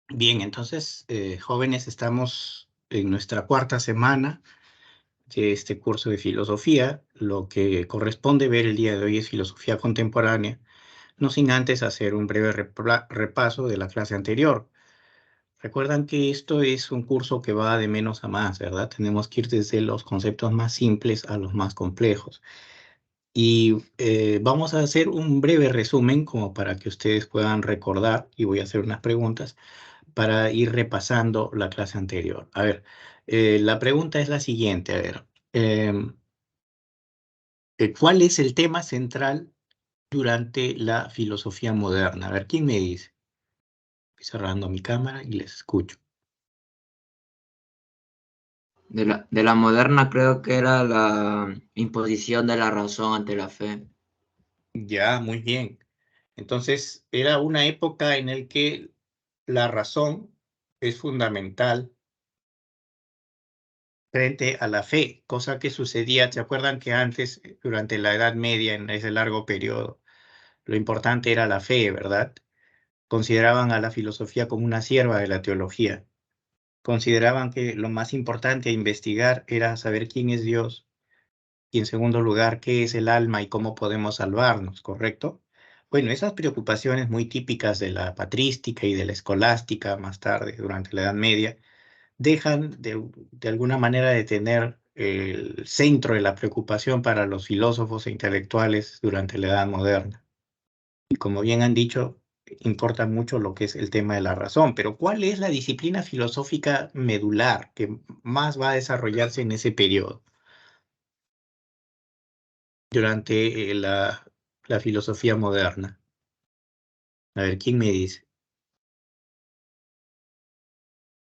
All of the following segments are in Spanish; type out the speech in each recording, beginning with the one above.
Bien, entonces, jóvenes, estamos en nuestra cuarta semana de este curso de filosofía. Lo que corresponde ver el día de hoy es filosofía contemporánea, no sin antes hacer un breve repaso de la clase anterior. Recuerdan que esto es un curso que va de menos a más, ¿verdad? Tenemos que ir desde los conceptos más simples a los más complejos. Y vamos a hacer un breve resumen como para que ustedes puedan recordar, y voy a hacer unas preguntas para ir repasando la clase anterior. A ver, la pregunta es la siguiente, a ver, ¿cuál es el tema central durante la filosofía moderna? A ver, ¿quién me dice? Estoy cerrando mi cámara y les escucho. De la moderna creo que era la imposición de la razón ante la fe. Ya, muy bien. Entonces, era una época en la que la razón es fundamental frente a la fe, cosa que sucedía, ¿se acuerdan que antes, durante la Edad Media, en ese largo periodo, lo importante era la fe, ¿verdad? Consideraban a la filosofía como una sierva de la teología. Consideraban que lo más importante a investigar era saber quién es Dios y, en segundo lugar, qué es el alma y cómo podemos salvarnos, ¿correcto? Bueno, esas preocupaciones muy típicas de la patrística y de la escolástica más tarde, durante la Edad Media, dejan de alguna manera de tener el centro de la preocupación para los filósofos e intelectuales durante la Edad Moderna. Y como bien han dicho, importa mucho lo que es el tema de la razón, pero ¿cuál es la disciplina filosófica medular que más va a desarrollarse en ese periodo durante la filosofía moderna? A ver, ¿quién me dice?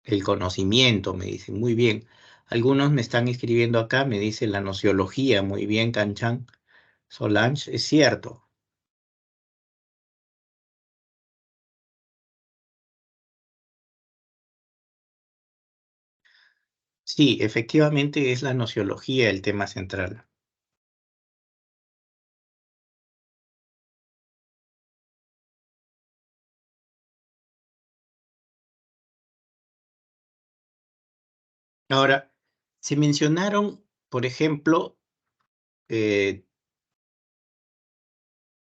El conocimiento, me dicen. Muy bien. Algunos me están escribiendo acá, me dice la nociología. Muy bien, Canchan. Solange, es cierto. Sí, efectivamente es la nociología el tema central. Ahora, se mencionaron, por ejemplo, eh,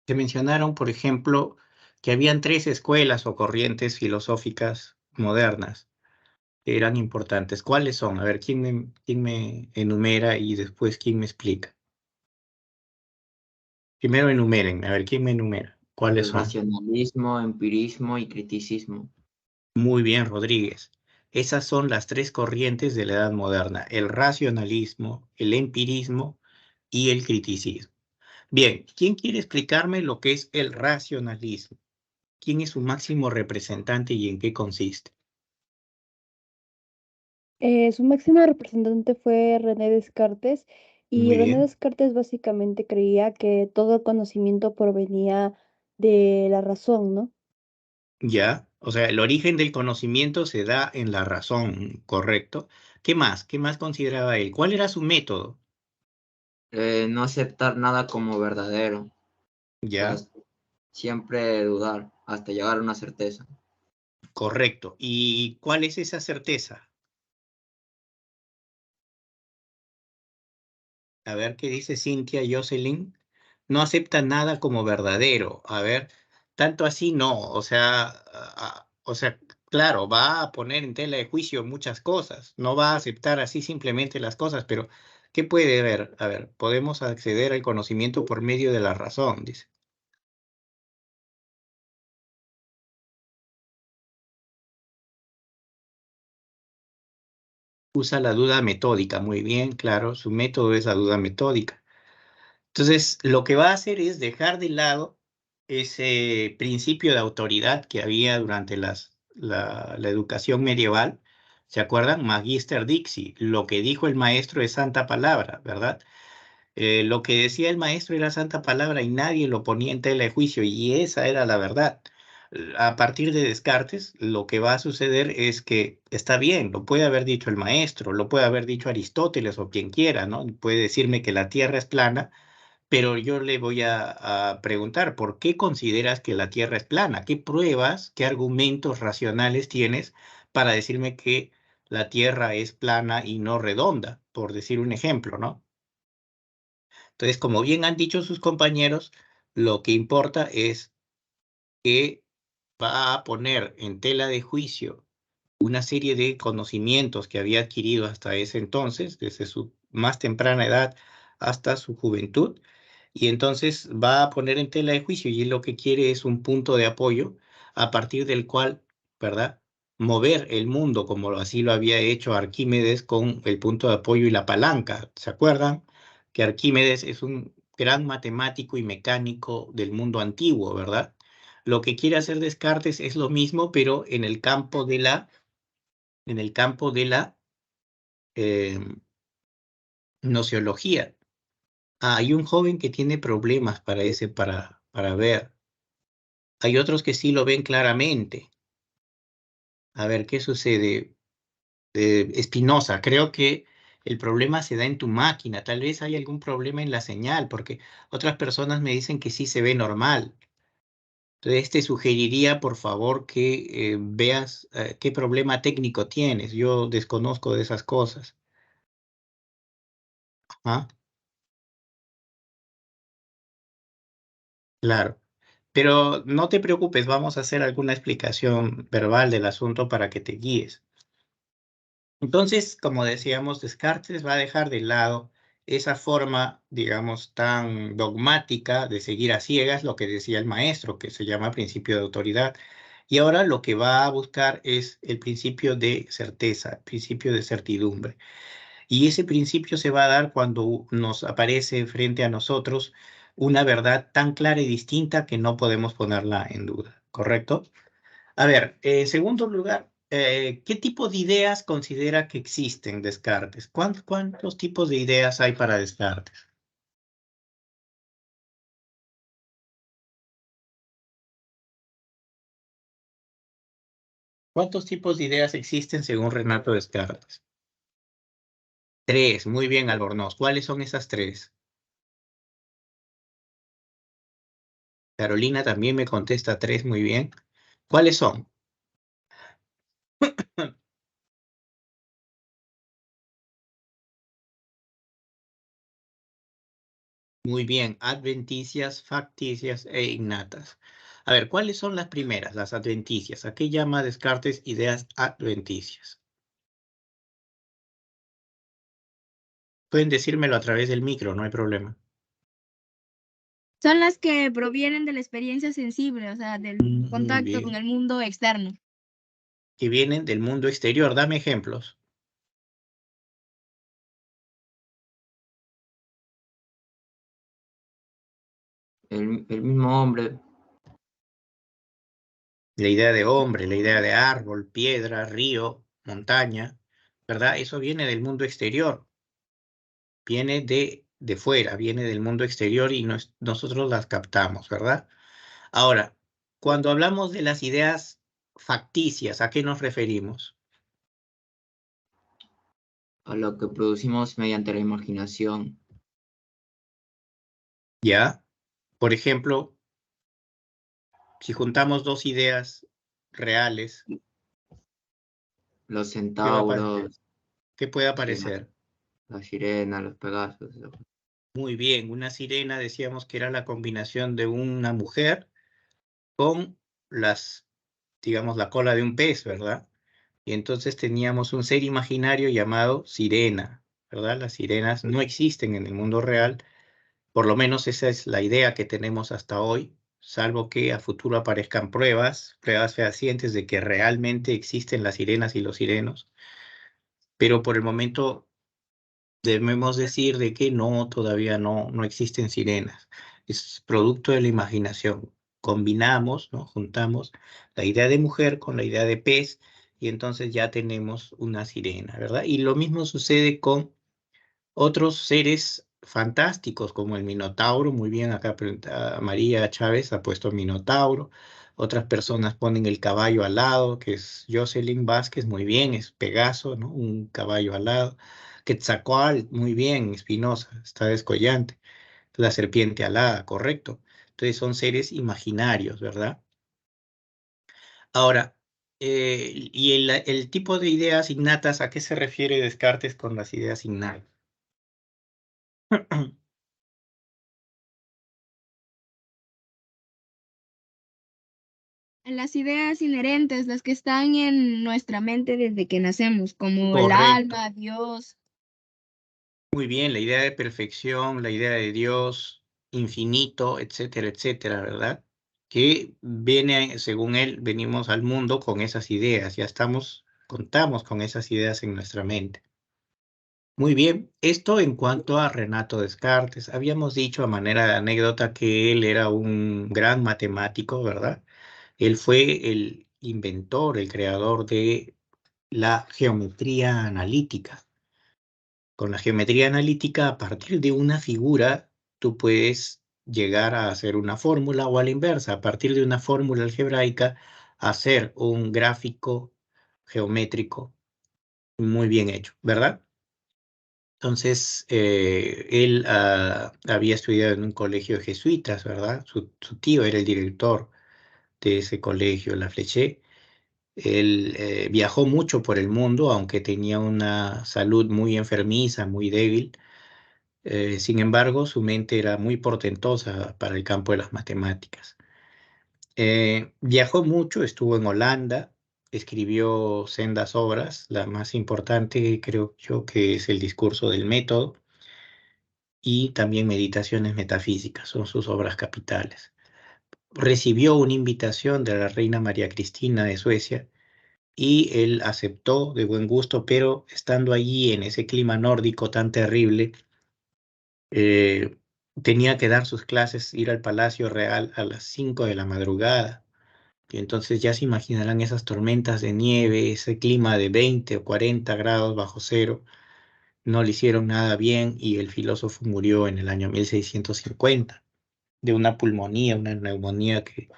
que habían tres escuelas o corrientes filosóficas modernas que eran importantes. ¿Cuáles son? A ver, ¿quién me enumera y después quién me explica? Primero enumeren, a ver, ¿quién me enumera? ¿Cuáles El son? racionalismo, empirismo y criticismo. Muy bien, Rodríguez. Esas son las tres corrientes de la Edad Moderna: el racionalismo, el empirismo y el criticismo. Bien, ¿quién quiere explicarme lo que es el racionalismo? ¿Quién es su máximo representante y en qué consiste? Su máximo representante fue René Descartes y Muy René bien, Descartes básicamente creía que todo conocimiento provenía de la razón, ¿no? ya. O sea, el origen del conocimiento se da en la razón, ¿correcto? ¿Qué más? ¿Qué más consideraba él? ¿Cuál era su método? No aceptar nada como verdadero. O sea, Ya, siempre dudar hasta llegar a una certeza. correcto. ¿Y cuál es esa certeza? A ver qué dice Cintia Jocelyn. No acepta nada como verdadero. A ver, tanto así no. O sea, claro, va a poner en tela de juicio muchas cosas. No va a aceptar así simplemente las cosas, pero ¿qué puede ver? A ver, podemos acceder al conocimiento por medio de la razón, dice. Usa la duda metódica. Muy bien, claro, su método es la duda metódica. Entonces, lo que va a hacer es dejar de lado ese principio de autoridad que había durante la educación medieval. ¿Se acuerdan? Magister Dixi, lo que dijo el maestro es santa palabra, ¿verdad? Lo que decía el maestro era santa palabra y nadie lo ponía en tela de juicio, y esa era la verdad. A partir de Descartes, lo que va a suceder es que está bien, lo puede haber dicho el maestro, lo puede haber dicho Aristóteles o quien quiera, ¿no? Puede decirme que la Tierra es plana, Pero yo le voy a preguntar, ¿por qué consideras que la Tierra es plana? ¿Qué pruebas, qué argumentos racionales tienes para decirme que la Tierra es plana y no redonda? Por decir un ejemplo, ¿no? Entonces, como bien han dicho sus compañeros, lo que importa es que va a poner en tela de juicio una serie de conocimientos que había adquirido hasta ese entonces, desde su más temprana edad hasta su juventud, y entonces va a poner en tela de juicio y él lo que quiere es un punto de apoyo a partir del cual, ¿verdad? Mover el mundo como así lo había hecho Arquímedes con el punto de apoyo y la palanca. ¿Se acuerdan? Que Arquímedes es un gran matemático y mecánico del mundo antiguo, ¿verdad? Lo que quiere hacer Descartes es lo mismo, pero en el campo de la eh, nociología. Hay un joven que tiene problemas para ver. Hay otros que sí lo ven claramente. A ver, ¿qué sucede? Espinosa, creo que el problema se da en tu máquina. Tal vez hay algún problema en la señal, porque otras personas me dicen que sí se ve normal. Entonces, te sugeriría, por favor, que veas qué problema técnico tienes. Yo desconozco de esas cosas. ¿Ah? Claro. Pero no te preocupes, vamos a hacer alguna explicación verbal del asunto para que te guíes. Entonces, como decíamos, Descartes va a dejar de lado esa forma, digamos, tan dogmática de seguir a ciegas lo que decía el maestro, que se llama principio de autoridad. Y ahora lo que va a buscar es el principio de certeza, el principio de certidumbre. Y ese principio se va a dar cuando nos aparece frente a nosotros una verdad tan clara y distinta que no podemos ponerla en duda, ¿correcto? A ver, en segundo lugar, ¿qué tipo de ideas considera que existen Descartes? ¿Cuántos tipos de ideas hay para Descartes? ¿Cuántos tipos de ideas existen según Renato Descartes? Tres, muy bien, Albornoz. ¿Cuáles son esas tres? Carolina también me contesta tres, muy bien. ¿Cuáles son? Muy bien, adventicias, facticias e innatas. A ver, ¿cuáles son las primeras, las adventicias? ¿A qué llama Descartes ideas adventicias? Pueden decírmelo a través del micro, no hay problema. Son las que provienen de la experiencia sensible, o sea, del Muy contacto con bien. el mundo externo. Que vienen del mundo exterior. Dame ejemplos. El mismo hombre, La idea de hombre, la idea de árbol, piedra, río, montaña, ¿verdad? Eso viene del mundo exterior, viene de fuera, viene del mundo exterior y nosotros las captamos, ¿verdad? Ahora, cuando hablamos de las ideas facticias, ¿a qué nos referimos? a lo que producimos mediante la imaginación, ¿Ya? Por ejemplo, si juntamos dos ideas reales, los ¿qué va a aparecer? centauros, ¿Qué puede la, aparecer? la sirena, los pegasos. Muy bien, una sirena decíamos que era la combinación de una mujer con las, digamos, la cola de un pez, ¿verdad? Y entonces teníamos un ser imaginario llamado sirena, ¿verdad? Las sirenas no existen en el mundo real, por lo menos esa es la idea que tenemos hasta hoy, salvo que a futuro aparezcan pruebas fehacientes de que realmente existen las sirenas y los sirenos, pero por el momento debemos decir de que no, todavía no existen sirenas. Es producto de la imaginación. Combinamos, ¿no? Juntamos la idea de mujer con la idea de pez y entonces ya tenemos una sirena, ¿verdad? Y lo mismo sucede con otros seres fantásticos como el Minotauro. Muy bien, acá María Chávez ha puesto Minotauro. Otras personas ponen el caballo alado, que es Jocelyn Vázquez, muy bien, es Pegaso, ¿no? Un caballo alado. Quetzalcóatl, muy bien, Espinosa, está descollante. la serpiente alada, correcto. Entonces son seres imaginarios, ¿verdad? Ahora, y el tipo de ideas innatas, ¿a qué se refiere Descartes con las ideas innatas? Las ideas inherentes, las que están en nuestra mente desde que nacemos, como el Correcto. alma, Dios. Muy bien, la idea de perfección, la idea de Dios, infinito, etcétera, etcétera, ¿verdad? Que viene, según él, venimos al mundo con esas ideas, ya contamos con esas ideas en nuestra mente. Muy bien, esto en cuanto a Renato Descartes. Habíamos dicho a manera de anécdota que él era un gran matemático, ¿verdad? Él fue el inventor, el creador de la geometría analítica. Con la geometría analítica, a partir de una figura, tú puedes llegar a hacer una fórmula o a la inversa, a partir de una fórmula algebraica, hacer un gráfico geométrico muy bien hecho, ¿verdad? Entonces, él había estudiado en un colegio de jesuitas, ¿verdad? Su tío era el director de ese colegio, La Fleché. Él viajó mucho por el mundo, aunque tenía una salud muy enfermiza, muy débil. Sin embargo, su mente era muy portentosa para el campo de las matemáticas. Viajó mucho, estuvo en Holanda, escribió sendas obras. La más importante creo yo que es el discurso del método y también Meditaciones metafísicas, son sus obras capitales. Recibió una invitación de la reina María Cristina de Suecia y él aceptó de buen gusto, pero estando allí en ese clima nórdico tan terrible, eh, tenía que dar sus clases, ir al Palacio Real a las 5 de la madrugada. Y entonces ya se imaginarán esas tormentas de nieve, ese clima de 20 o 40 grados bajo cero. No le hicieron nada bien y el filósofo murió en el año 1650 de una pulmonía, una neumonía que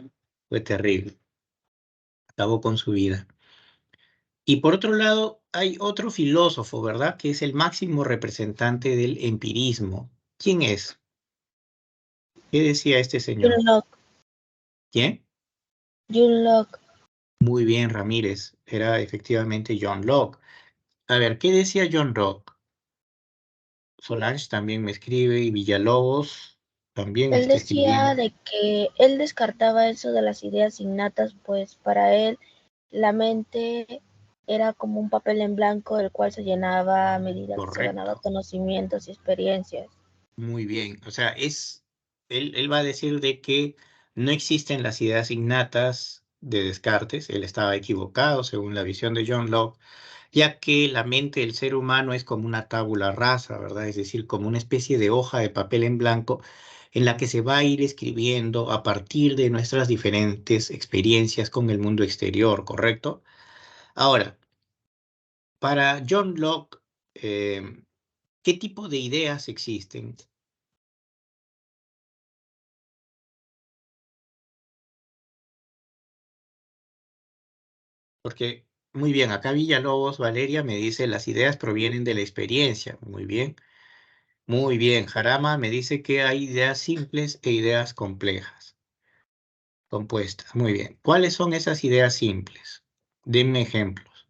fue terrible. Acabó con su vida. Y por otro lado, hay otro filósofo, ¿verdad? Que es el máximo representante del empirismo. ¿Quién es? ¿Qué decía este John señor? Locke. ¿Quién? John Locke. Muy bien, Ramírez. Era efectivamente John Locke. A ver, ¿qué decía John Locke? Solange también me escribe y Villalobos también me Él está decía escribiendo. de que él descartaba eso de las ideas innatas, pues para él la mente era como un papel en blanco el cual se llenaba a medida que se ganaba Correcto. conocimientos y experiencias. Muy bien. O sea, él va a decir de que no existen las ideas innatas de Descartes. Él estaba equivocado según la visión de John Locke, ya que la mente del ser humano es como una tabula rasa, ¿verdad? Es decir, como una especie de hoja de papel en blanco en la que se va a ir escribiendo a partir de nuestras diferentes experiencias con el mundo exterior, ¿correcto? Ahora, para John Locke, eh, ¿qué tipo de ideas existen? Porque, muy bien, acá Villalobos, Valeria me dice, las ideas provienen de la experiencia. Muy bien, muy bien. Jarama me dice que hay ideas simples e ideas complejas, compuestas. Muy bien. ¿Cuáles son esas ideas simples? Denme ejemplos.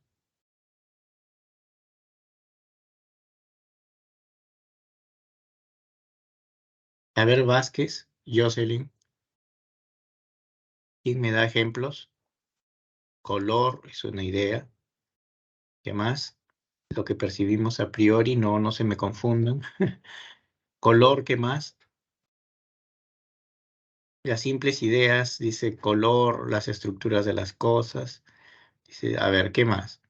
A ver, Vázquez, Jocelyn, ¿quién me da ejemplos? Color es una idea. ¿Qué más? Lo que percibimos a priori, no se me confundan. Color, ¿qué más? Las simples ideas, dice color, las estructuras de las cosas. Dice, a ver, ¿qué más?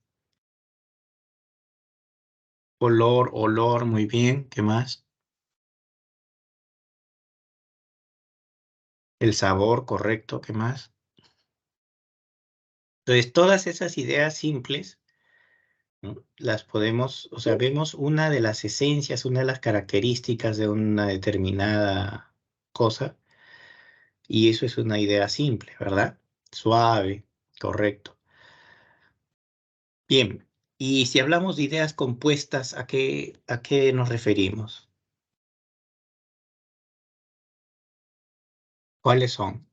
Color, olor, muy bien. ¿Qué más? El sabor, correcto. ¿Qué más? Entonces, todas esas ideas simples, ¿no? Las podemos, o sea, vemos una de las esencias, una de las características de una determinada cosa, y eso es una idea simple, ¿verdad? Suave, correcto. Bien, y si hablamos de ideas compuestas, a qué nos referimos? ¿Cuáles son?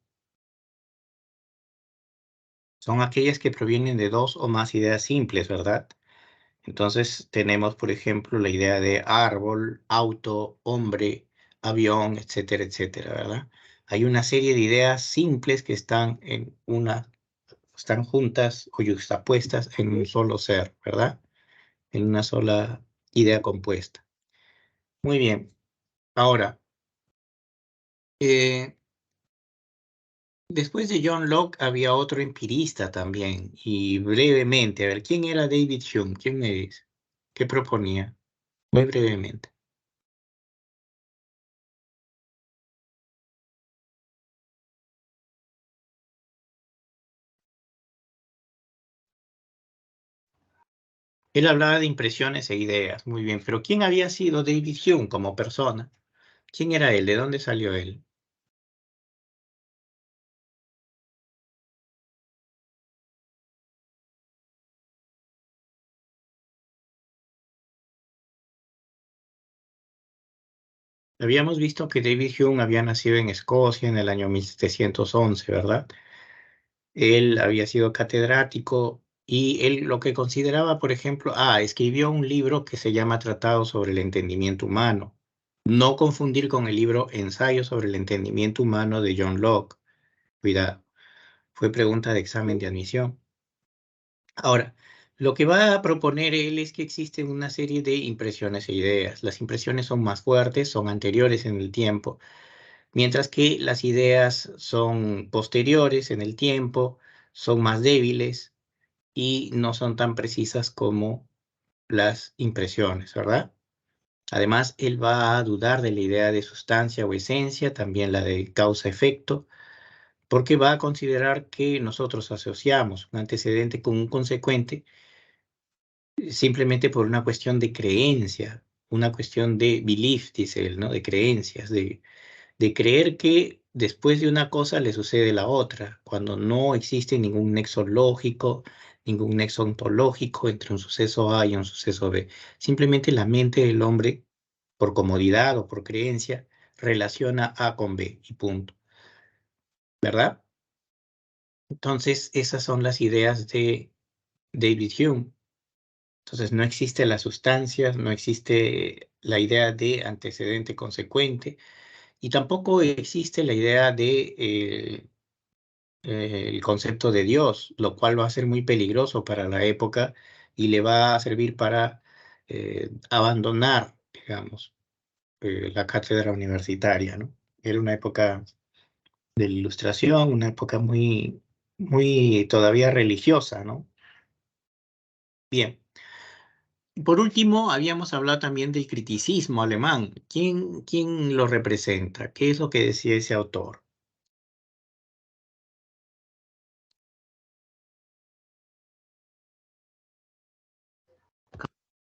Son aquellas que provienen de dos o más ideas simples, ¿verdad? Entonces tenemos, por ejemplo, la idea de árbol, auto, hombre, avión, etcétera, etcétera, ¿verdad? Hay una serie de ideas simples que están juntas o yuxtapuestas en un solo ser, ¿verdad? En una sola idea compuesta. Muy bien. Ahora, eh, después de John Locke había otro empirista también, y brevemente, a ver, ¿quién era David Hume? ¿Quién me dice? ¿Qué proponía? Muy brevemente. Él hablaba de impresiones e ideas, muy bien, pero ¿quién había sido David Hume como persona? ¿Quién era él? ¿De dónde salió él? Habíamos visto que David Hume había nacido en Escocia en el año 1711, ¿verdad? Él había sido catedrático y él lo que consideraba, por ejemplo, escribió un libro que se llama Tratado sobre el Entendimiento Humano. No confundir con el libro Ensayo sobre el Entendimiento Humano de John Locke. Cuidado, fue pregunta de examen de admisión. Ahora, lo que va a proponer él es que existen una serie de impresiones e ideas. Las impresiones son más fuertes, son anteriores en el tiempo, mientras que las ideas son posteriores en el tiempo, son más débiles y no son tan precisas como las impresiones, ¿verdad? Además, él va a dudar de la idea de sustancia o esencia, también la de causa-efecto, porque va a considerar que nosotros asociamos un antecedente con un consecuente simplemente por una cuestión de creencia, una cuestión de belief, dice él, ¿no? De creencias, de creer que después de una cosa le sucede la otra, cuando no existe ningún nexo lógico, ningún nexo ontológico entre un suceso A y un suceso B. Simplemente la mente del hombre, por comodidad o por creencia, relaciona A con B y punto. ¿Verdad? Entonces, esas son las ideas de David Hume. Entonces, no existe la sustancia, no existe la idea de antecedente consecuente y tampoco existe la idea de el concepto de Dios, lo cual va a ser muy peligroso para la época y le va a servir para abandonar, digamos, la cátedra universitaria, ¿no? Era una época de la Ilustración, una época muy, muy todavía religiosa, ¿no? Bien. Por último, habíamos hablado también del criticismo alemán. ¿Quién lo representa? ¿Qué es lo que decía ese autor?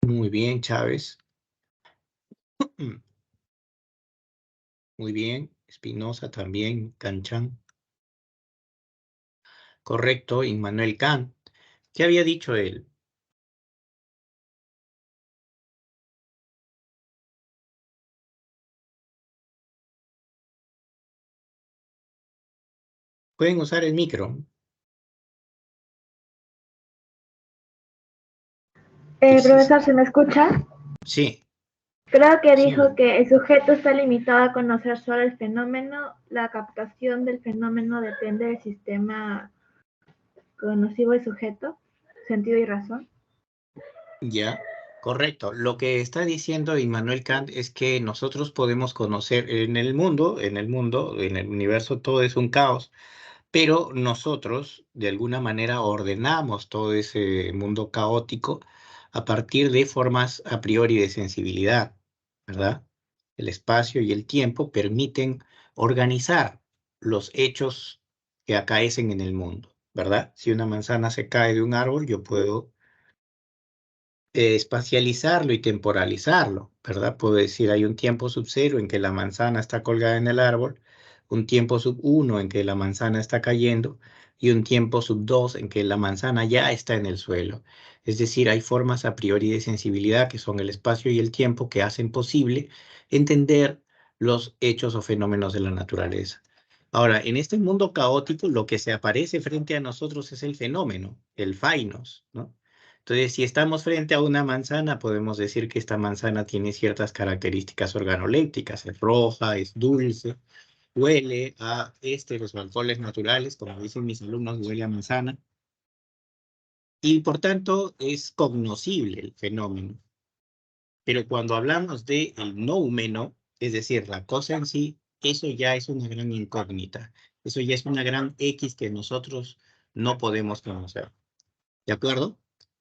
Muy bien, Chávez. Muy bien, Spinoza también, Canchan. Correcto, Immanuel Kant. ¿Qué había dicho él? Pueden usar el micro. Profesor, ¿se me escucha? Sí, Creo que sí. dijo que el sujeto está limitado a conocer solo el fenómeno. La captación del fenómeno depende del sistema conocido del sujeto, sentido y razón. Ya, correcto. Lo que está diciendo Immanuel Kant es que nosotros podemos conocer en el universo, todo es un caos, pero nosotros de alguna manera ordenamos todo ese mundo caótico a partir de formas a priori de sensibilidad, ¿verdad? El espacio y el tiempo permiten organizar los hechos que acaecen en el mundo, ¿verdad? Si una manzana se cae de un árbol, yo puedo espacializarlo y temporalizarlo, ¿verdad? Puedo decir, hay un tiempo sub cero en que la manzana está colgada en el árbol, un tiempo sub uno en que la manzana está cayendo y un tiempo sub dos en que la manzana ya está en el suelo. Es decir, hay formas a priori de sensibilidad que son el espacio y el tiempo que hacen posible entender los hechos o fenómenos de la naturaleza. Ahora, en este mundo caótico, lo que se aparece frente a nosotros es el fenómeno, el fainos, ¿no? Entonces, si estamos frente a una manzana, podemos decir que esta manzana tiene ciertas características organolépticas, es roja, es dulce, huele a ésteres o alcoholes naturales, como dicen mis alumnos, huele a manzana, y por tanto es cognoscible el fenómeno. Pero cuando hablamos de el noumeno, es decir, la cosa en sí, eso ya es una gran incógnita. Eso ya es una gran X que nosotros no podemos conocer. ¿De acuerdo?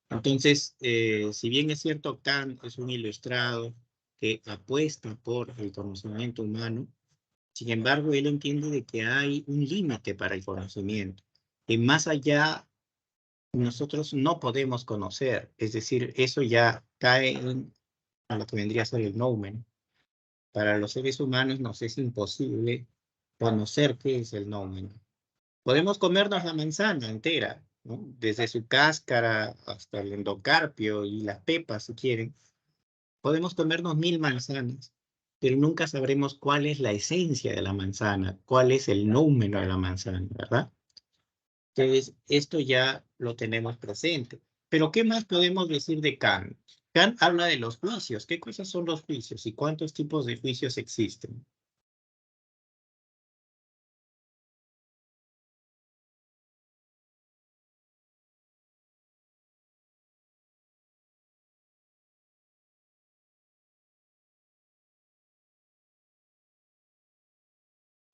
Entonces, si bien es cierto, Kant es un ilustrado que apuesta por el conocimiento humano, sin embargo, él entiende de que hay un límite para el conocimiento, que más allá nosotros no podemos conocer, es decir, eso ya cae en a lo que vendría a ser el noumen. Para los seres humanos nos es imposible conocer qué es el noumen. Podemos comernos la manzana entera, ¿no? Desde su cáscara hasta el endocarpio y las pepas, si quieren. Podemos comernos 1000 manzanas, pero nunca sabremos cuál es la esencia de la manzana, cuál es el noumeno de la manzana, ¿verdad? Entonces, esto ya lo tenemos presente. Pero, ¿qué más podemos decir de Kant? Kant habla de los juicios. ¿Qué cosas son los juicios y cuántos tipos de juicios existen?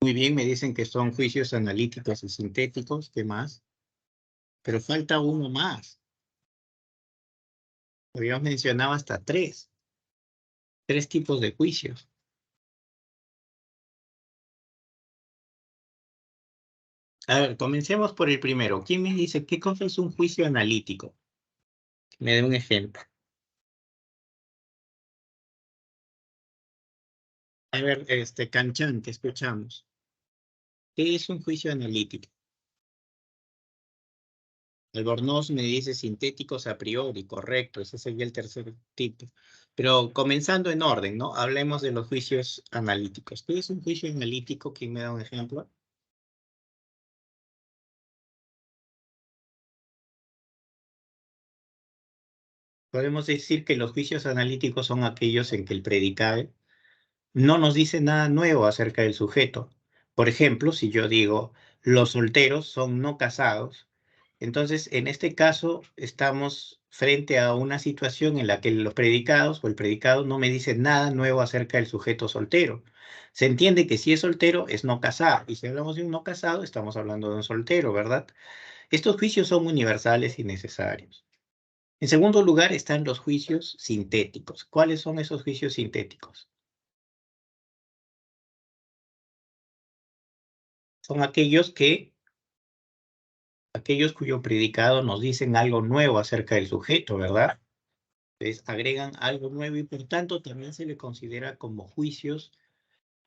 Muy bien, me dicen que son juicios analíticos y sintéticos. ¿Qué más? Pero falta uno más. Habíamos mencionado hasta tres tipos de juicios. A ver, comencemos por el primero. ¿Quién me dice qué cosa es un juicio analítico? Me dé un ejemplo. A ver, Canchan, te escuchamos. ¿Qué es un juicio analítico? Albornoz me dice sintéticos a priori, correcto, ese sería el tercer tipo. Pero comenzando en orden, ¿no? Hablemos de los juicios analíticos. ¿Qué es un juicio analítico? ¿Quién me da un ejemplo? Podemos decir que los juicios analíticos son aquellos en que el predicado no nos dice nada nuevo acerca del sujeto. Por ejemplo, si yo digo, los solteros son no casados, entonces en este caso estamos frente a una situación en la que los predicados o el predicado no me dice nada nuevo acerca del sujeto soltero. Se entiende que si es soltero es no casado, y si hablamos de un no casado estamos hablando de un soltero, ¿verdad? Estos juicios son universales y necesarios. En segundo lugar están los juicios sintéticos. ¿Cuáles son esos juicios sintéticos? Son aquellos cuyo predicado nos dicen algo nuevo acerca del sujeto, ¿verdad? Entonces agregan algo nuevo y por tanto también se le considera como juicios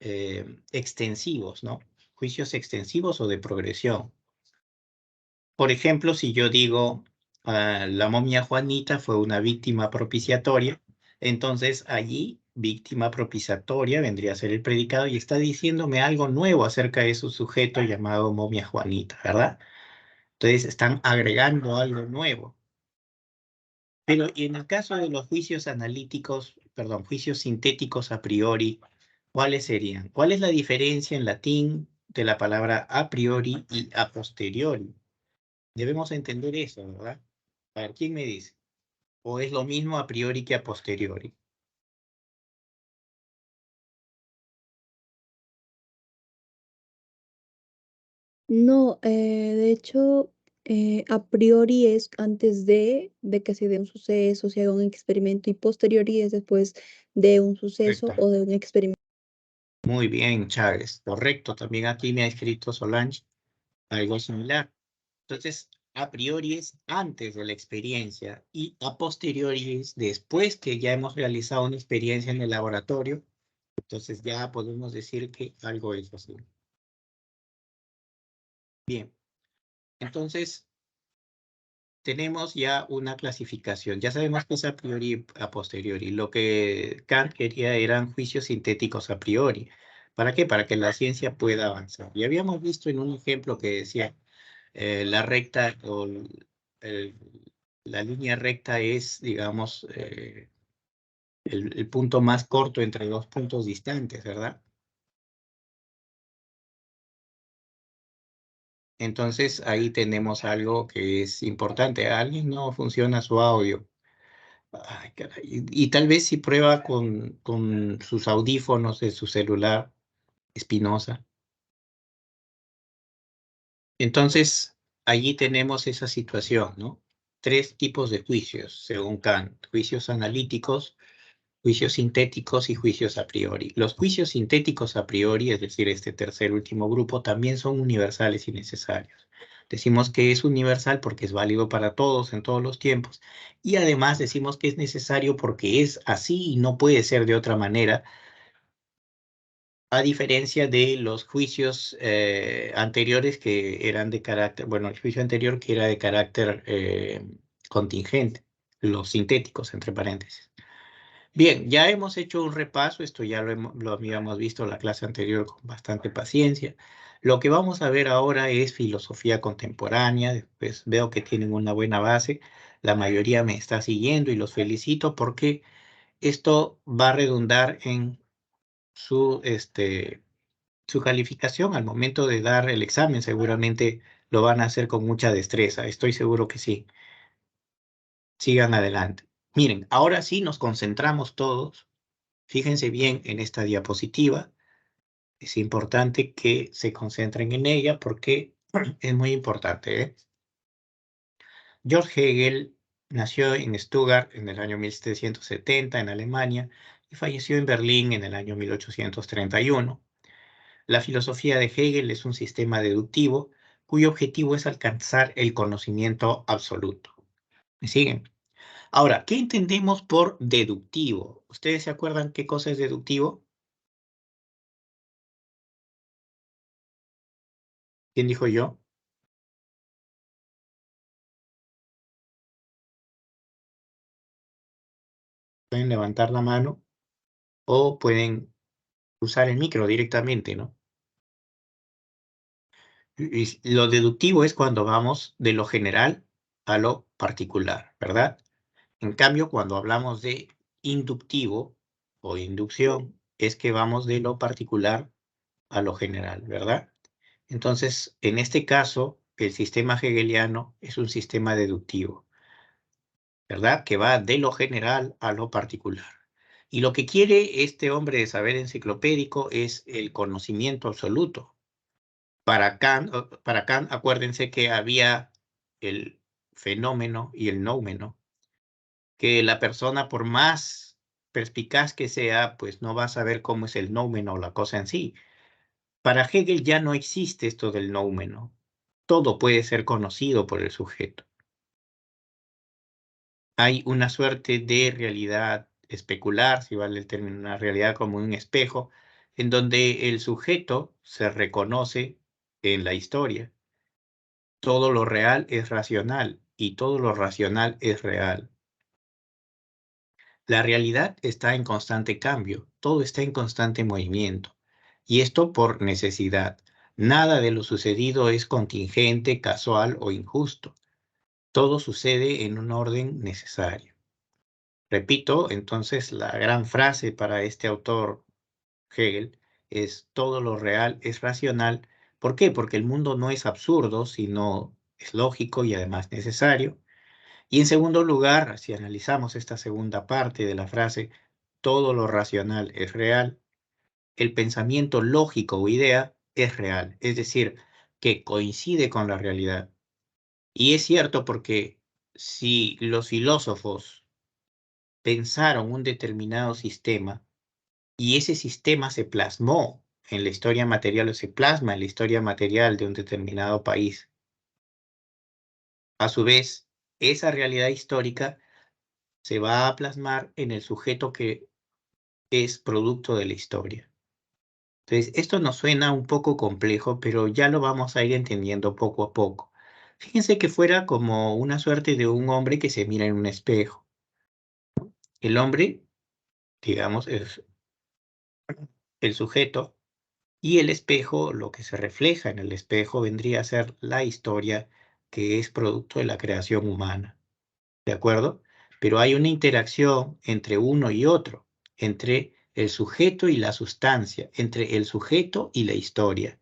extensivos, ¿no? Juicios extensivos o de progresión. Por ejemplo, si yo digo, la momia Juanita fue una víctima propiciatoria, entonces allí, víctima propiciatoria vendría a ser el predicado y está diciéndome algo nuevo acerca de su sujeto llamado momia Juanita, ¿verdad? Entonces están agregando algo nuevo. Pero y en el caso de los juicios analíticos, perdón, juicios sintéticos a priori, ¿cuáles serían? ¿Cuál es la diferencia en latín de la palabra a priori y a posteriori? Debemos entender eso, ¿verdad? A ver, ¿quién me dice? ¿O es lo mismo a priori que a posteriori? No, de hecho, a priori es antes de que se dé un suceso, se haga un experimento, y posteriori es después de un suceso Correcto. o de un experimento. Muy bien, Chávez. Correcto. También aquí me ha escrito Solange algo similar. Entonces, a priori es antes de la experiencia y a posteriori es después que ya hemos realizado una experiencia en el laboratorio. Entonces ya podemos decir que algo es así. Bien. Entonces, tenemos ya una clasificación. Ya sabemos que es a priori y a posteriori. Lo que Kant quería eran juicios sintéticos a priori. ¿Para qué? Para que la ciencia pueda avanzar. Y habíamos visto en un ejemplo que decía, la recta o el- la línea recta es, digamos, el punto más corto entre dos puntos distantes, ¿verdad? Entonces ahí tenemos algo que es importante. ¿A alguien no funciona su audio? Ay, caray. Y tal vez si prueba con sus audífonos de su celular, Espinosa. Entonces, allí tenemos esa situación, ¿no? Tres tipos de juicios, según Kant: juicios analíticos, juicios sintéticos y juicios a priori. Los juicios sintéticos a priori, es decir, este tercer último grupo, también son universales y necesarios. Decimos que es universal porque es válido para todos en todos los tiempos, y además decimos que es necesario porque es así y no puede ser de otra manera, a diferencia de los juicios anteriores que eran de carácter, bueno, el juicio anterior que era de carácter contingente, los sintéticos, entre paréntesis. Bien, ya hemos hecho un repaso, esto ya lo habíamos visto en la clase anterior con bastante paciencia. Lo que vamos a ver ahora es filosofía contemporánea. Después veo que tienen una buena base, la mayoría me está siguiendo y los felicito porque esto va a redundar en su calificación al momento de dar el examen. Seguramente lo van a hacer con mucha destreza, estoy seguro que sí. Sigan adelante. Miren, ahora sí nos concentramos todos. Fíjense bien en esta diapositiva. Es importante que se concentren en ella porque es muy importante, ¿eh? George Hegel nació en Stuttgart en el año 1770 en Alemania y falleció en Berlín en el año 1831. La filosofía de Hegel es un sistema deductivo cuyo objetivo es alcanzar el conocimiento absoluto. ¿Me siguen? Ahora, ¿qué entendemos por deductivo? ¿Ustedes se acuerdan qué cosa es deductivo? ¿Quién dijo yo? Pueden levantar la mano o pueden usar el micro directamente, ¿no? Y lo deductivo es cuando vamos de lo general a lo particular, ¿verdad? En cambio, cuando hablamos de inductivo o inducción, es que vamos de lo particular a lo general, ¿verdad? Entonces, en este caso, el sistema hegeliano es un sistema deductivo, ¿verdad? Que va de lo general a lo particular. Y lo que quiere este hombre de saber enciclopédico es el conocimiento absoluto. Para Kant, acuérdense que había el fenómeno y el noumeno, que la persona, por más perspicaz que sea, pues no va a saber cómo es el noumeno o la cosa en sí. Para Hegel ya no existe esto del noumeno. Todo puede ser conocido por el sujeto. Hay una suerte de realidad especular, si vale el término, una realidad como un espejo, en donde el sujeto se reconoce en la historia. Todo lo real es racional y todo lo racional es real. La realidad está en constante cambio, todo está en constante movimiento, y esto por necesidad. Nada de lo sucedido es contingente, casual o injusto. Todo sucede en un orden necesario. Repito, entonces, la gran frase para este autor, Hegel, es: todo lo real es racional. ¿Por qué? Porque el mundo no es absurdo, sino es lógico y además necesario. Y en segundo lugar, si analizamos esta segunda parte de la frase, todo lo racional es real, el pensamiento lógico o idea es real, es decir, que coincide con la realidad. Y es cierto porque si los filósofos pensaron un determinado sistema y ese sistema se plasmó en la historia material o se plasma en la historia material de un determinado país, a su vez, esa realidad histórica se va a plasmar en el sujeto que es producto de la historia. Entonces, esto nos suena un poco complejo, pero ya lo vamos a ir entendiendo poco a poco. Fíjense que fuera como una suerte de un hombre que se mira en un espejo. El hombre, digamos, es el sujeto, Y el espejo, lo que se refleja en el espejo vendría a ser la historia que es producto de la creación humana, ¿de acuerdo? Pero hay una interacción entre uno y otro, entre el sujeto y la sustancia, entre el sujeto y la historia.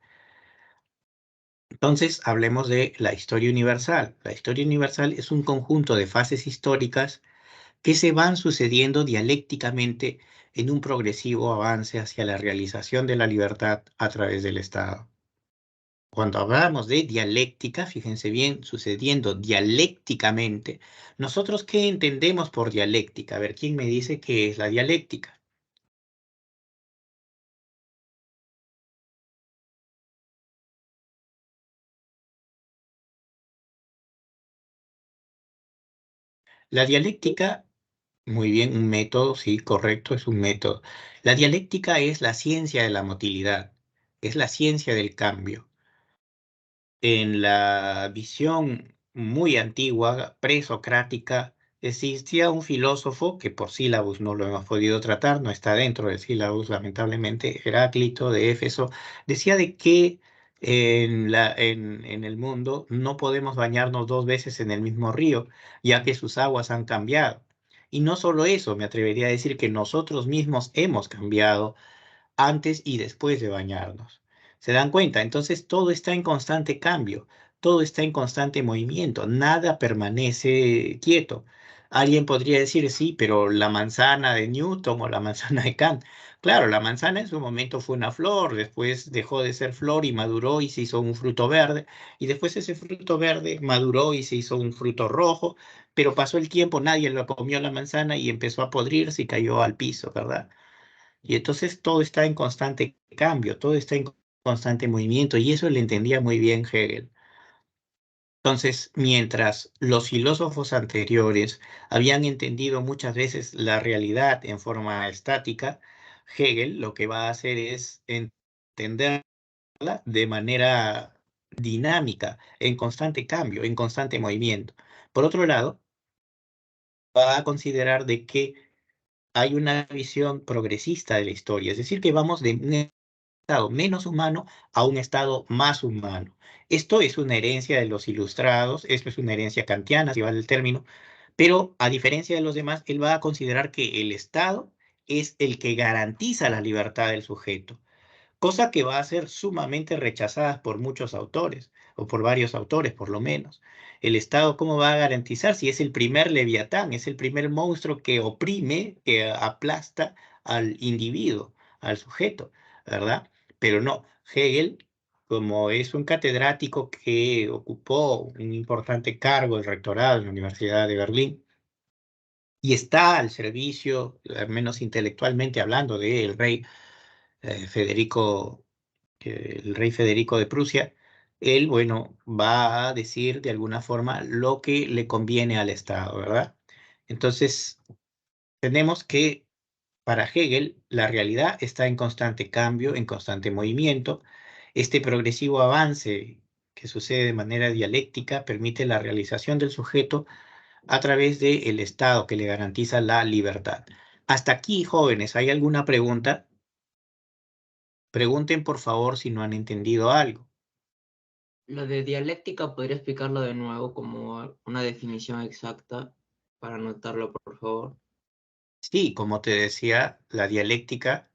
Entonces, hablemos de la historia universal. La historia universal es un conjunto de fases históricas que se van sucediendo dialécticamente en un progresivo avance hacia la realización de la libertad a través del Estado. Cuando hablamos de dialéctica, fíjense bien, sucediendo dialécticamente, ¿nosotros qué entendemos por dialéctica? A ver, ¿quién me dice qué es la dialéctica? La dialéctica, muy bien, un método, sí, correcto, es un método. La dialéctica es la ciencia de la motilidad, es la ciencia del cambio. En la visión muy antigua, presocrática, existía un filósofo que por sílabus no lo hemos podido tratar, no está dentro del sílabus, lamentablemente, Heráclito de Éfeso, decía de que en el mundo no podemos bañarnos dos veces en el mismo río, ya que sus aguas han cambiado. Y no solo eso, me atrevería a decir que nosotros mismos hemos cambiado antes y después de bañarnos. ¿Se dan cuenta? Entonces todo está en constante cambio, todo está en constante movimiento, nada permanece quieto. Alguien podría decir, sí, pero la manzana de Newton o la manzana de Kant. Claro, la manzana en su momento fue una flor, después dejó de ser flor y maduró y se hizo un fruto verde, y después ese fruto verde maduró y se hizo un fruto rojo, pero pasó el tiempo, nadie lo comió la manzana y empezó a podrirse y cayó al piso, ¿verdad? Y entonces todo está en constante cambio, todo está en constante movimiento, y eso le entendía muy bien Hegel. Entonces, mientras los filósofos anteriores habían entendido muchas veces la realidad en forma estática, Hegel lo que va a hacer es entenderla de manera dinámica, en constante cambio, en constante movimiento. Por otro lado, va a considerar de que hay una visión progresista de la historia, es decir, que vamos de un estado menos humano a un estado más humano. Esto es una herencia de los ilustrados, esto es una herencia kantiana, si vale el término, pero a diferencia de los demás, él va a considerar que el Estado es el que garantiza la libertad del sujeto, cosa que va a ser sumamente rechazada por muchos autores, o por varios autores por lo menos. El Estado, ¿cómo va a garantizar si es el primer leviatán, es el primer monstruo que oprime, que aplasta al individuo, al sujeto, ¿verdad? Pero no, Hegel, como es un catedrático que ocupó un importante cargo, el rectorado en la Universidad de Berlín, y está al servicio, al menos intelectualmente hablando, del rey Federico el rey Federico de Prusia, él, bueno, va a decir de alguna forma lo que le conviene al Estado, ¿verdad? Entonces, tenemos que para Hegel la realidad está en constante cambio, en constante movimiento. Este progresivo avance que sucede de manera dialéctica permite la realización del sujeto a través del Estado que le garantiza la libertad. Hasta aquí, jóvenes, ¿hay alguna pregunta? Pregunten, por favor, si no han entendido algo. Lo de dialéctica, ¿podría explicarlo de nuevo como una definición exacta para anotarlo, por favor? Sí, como te decía, la dialéctica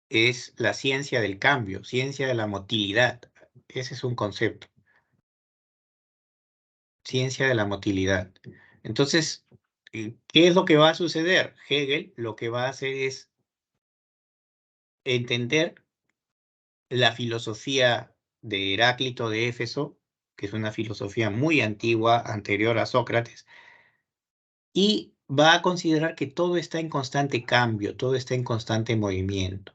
es la ciencia del cambio, ciencia de la motilidad. Ese es un concepto, ciencia de la motilidad. Entonces, ¿qué es lo que va a suceder? Hegel lo que va a hacer es entender la filosofía de Heráclito de Éfeso, que es una filosofía muy antigua, anterior a Sócrates, y va a considerar que todo está en constante cambio, todo está en constante movimiento.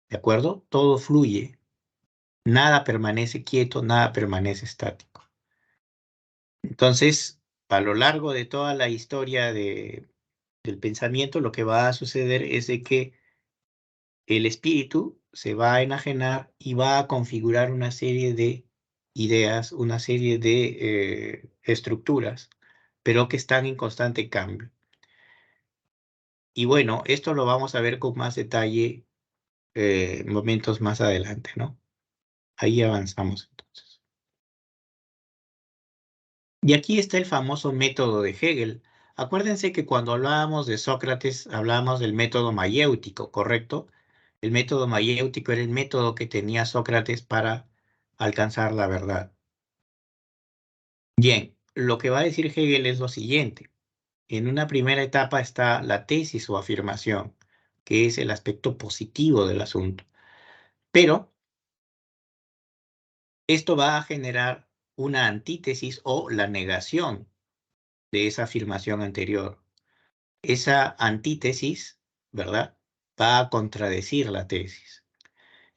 ¿De acuerdo? Todo fluye. Nada permanece quieto, nada permanece estático. Entonces, a lo largo de toda la historia del pensamiento, lo que va a suceder es de que el espíritu se va a enajenar y va a configurar una serie de ideas, una serie de estructuras, pero que están en constante cambio. Y bueno, esto lo vamos a ver con más detalle momentos más adelante, ¿no? Ahí avanzamos entonces. Y aquí está el famoso método de Hegel. Acuérdense que cuando hablábamos de Sócrates, hablábamos del método mayéutico, ¿correcto? El método mayéutico era el método que tenía Sócrates para alcanzar la verdad. Bien, lo que va a decir Hegel es lo siguiente. En una primera etapa está la tesis o afirmación, que es el aspecto positivo del asunto. Pero esto va a generar una antítesis o la negación de esa afirmación anterior. Esa antítesis, ¿verdad?, va a contradecir la tesis.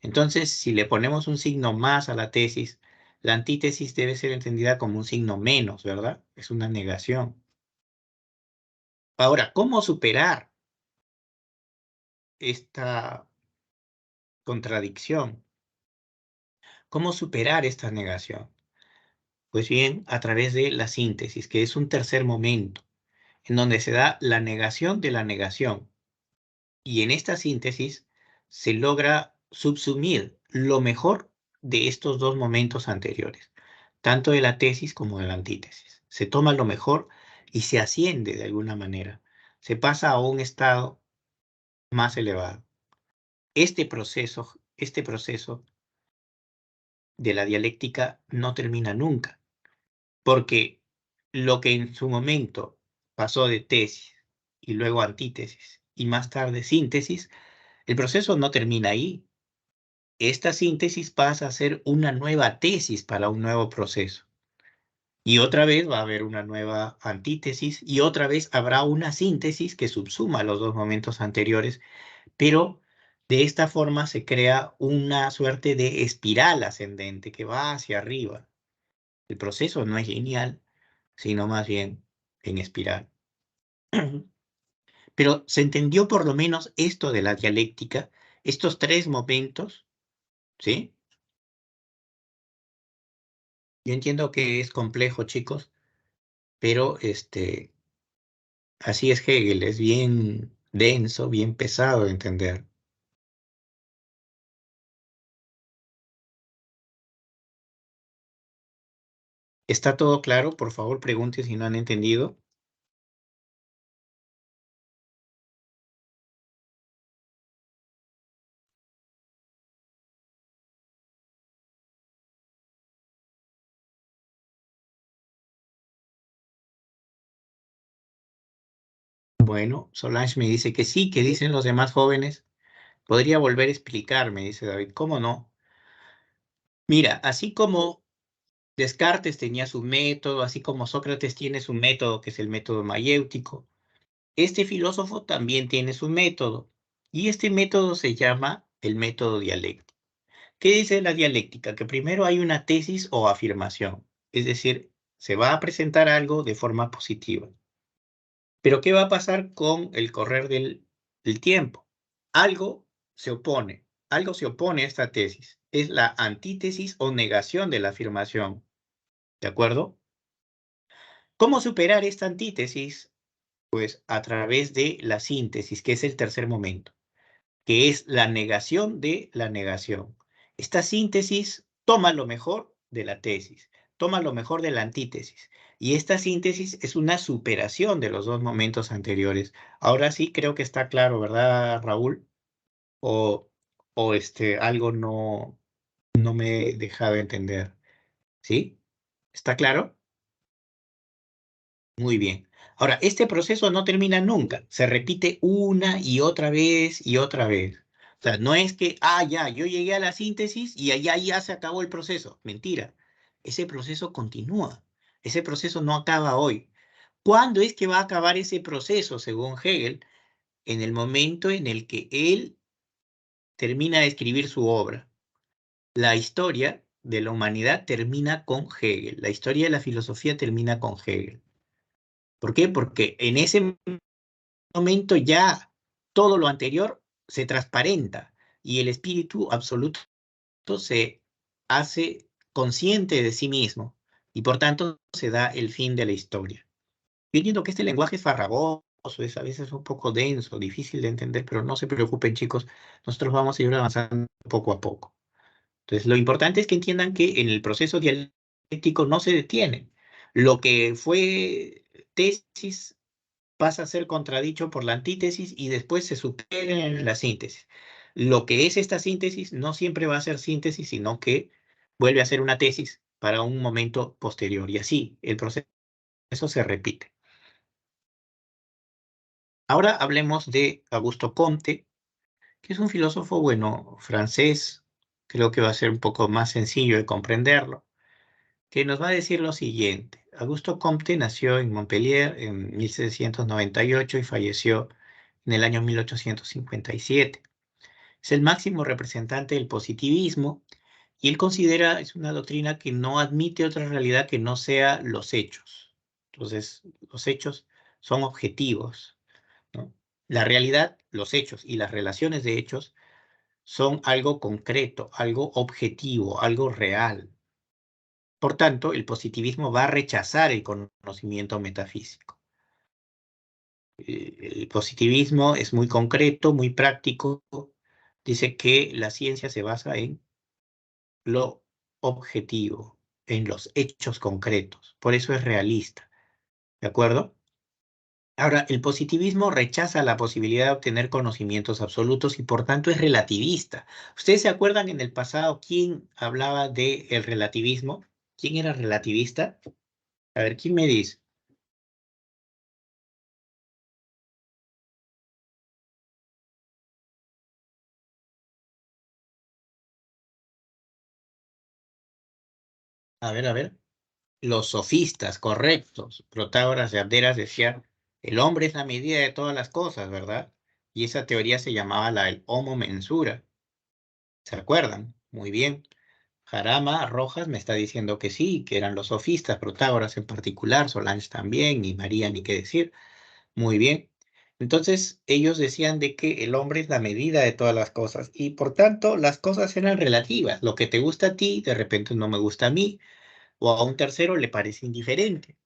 Entonces, si le ponemos un signo más a la tesis, la antítesis debe ser entendida como un signo menos, ¿verdad? Es una negación. Ahora, ¿cómo superar esta contradicción? ¿Cómo superar esta negación? Pues bien, a través de la síntesis, que es un tercer momento, en donde se da la negación de la negación. Y en esta síntesis se logra subsumir lo mejor de estos dos momentos anteriores, tanto de la tesis como de la antítesis. Se toma lo mejor y se asciende de alguna manera. Se pasa a un estado más elevado. Este proceso de la dialéctica no termina nunca, porque lo que en su momento pasó de tesis y luego antítesis y más tarde síntesis, el proceso no termina ahí. Esta síntesis pasa a ser una nueva tesis para un nuevo proceso. Y otra vez va a haber una nueva antítesis y otra vez habrá una síntesis que subsuma los dos momentos anteriores, pero de esta forma se crea una suerte de espiral ascendente que va hacia arriba. El proceso no es lineal, sino más bien en espiral. Pero se entendió por lo menos esto de la dialéctica, estos tres momentos, ¿sí? Yo entiendo que es complejo, chicos, pero así es Hegel, es bien denso, bien pesado de entender. ¿Está todo claro? Por favor, pregunten si no han entendido. Bueno, Solange me dice que sí, que dicen los demás jóvenes. Podría volver a explicarme, dice David. ¿Cómo no? Mira, así como Descartes tenía su método, así como Sócrates tiene su método, que es el método mayéutico, este filósofo también tiene su método, y este método se llama el método dialéctico. ¿Qué dice la dialéctica? Que primero hay una tesis o afirmación, es decir, se va a presentar algo de forma positiva. Pero ¿qué va a pasar con el correr del tiempo? Algo se opone a esta tesis. Es la antítesis o negación de la afirmación. ¿De acuerdo? ¿Cómo superar esta antítesis? Pues a través de la síntesis, que es el tercer momento, que es la negación de la negación. Esta síntesis toma lo mejor de la tesis, toma lo mejor de la antítesis, y esta síntesis es una superación de los dos momentos anteriores. Ahora sí creo que está claro, ¿verdad, Raúl? O algo no me he dejado entender. ¿Sí? ¿Está claro? Muy bien. Ahora, este proceso no termina nunca, se repite una y otra vez y otra vez. O sea, no es que, ya, yo llegué a la síntesis y allá ya se acabó el proceso. Mentira. Ese proceso continúa. Ese proceso no acaba hoy. ¿Cuándo es que va a acabar ese proceso, según Hegel? En el momento en el que él termina de escribir su obra. La historia de la humanidad termina con Hegel. La historia de la filosofía termina con Hegel. ¿Por qué? Porque en ese momento ya todo lo anterior se transparenta y el espíritu absoluto se hace consciente de sí mismo y por tanto se da el fin de la historia. Yo entiendo que este lenguaje es farragoso, es a veces un poco denso, difícil de entender, pero no se preocupen, chicos, nosotros vamos a ir avanzando poco a poco. Entonces, lo importante es que entiendan que en el proceso dialéctico no se detienen. Lo que fue tesis pasa a ser contradicho por la antítesis y después se supera en la síntesis. Lo que es esta síntesis no siempre va a ser síntesis, sino que vuelve a ser una tesis para un momento posterior. Y así el proceso se repite. Ahora hablemos de Augusto Comte, que es un filósofo, bueno, francés. Creo que va a ser un poco más sencillo de comprenderlo, que nos va a decir lo siguiente. Augusto Comte nació en Montpellier en 1798 y falleció en el año 1857. Es el máximo representante del positivismo y él considera, es una doctrina que no admite otra realidad que no sea los hechos. Entonces, los hechos son objetivos, ¿no? La realidad, los hechos y las relaciones de hechos son algo concreto, algo objetivo, algo real. Por tanto, el positivismo va a rechazar el conocimiento metafísico. El positivismo es muy concreto, muy práctico. Dice que la ciencia se basa en lo objetivo, en los hechos concretos. Por eso es realista. ¿De acuerdo? Ahora, el positivismo rechaza la posibilidad de obtener conocimientos absolutos y por tanto es relativista. ¿Ustedes se acuerdan en el pasado quién hablaba del relativismo? ¿Quién era relativista? A ver, ¿quién me dice? A ver. Los sofistas, correctos. Protágoras de Abderas decía, el hombre es la medida de todas las cosas, ¿verdad? Y esa teoría se llamaba la del homo mensura. ¿Se acuerdan? Muy bien. Jarama Rojas me está diciendo que sí, que eran los sofistas, Protágoras en particular, Solange también, y María ni qué decir. Muy bien. Entonces, ellos decían de que el hombre es la medida de todas las cosas y por tanto las cosas eran relativas. Lo que te gusta a ti, de repente no me gusta a mí, o a un tercero le parece indiferente.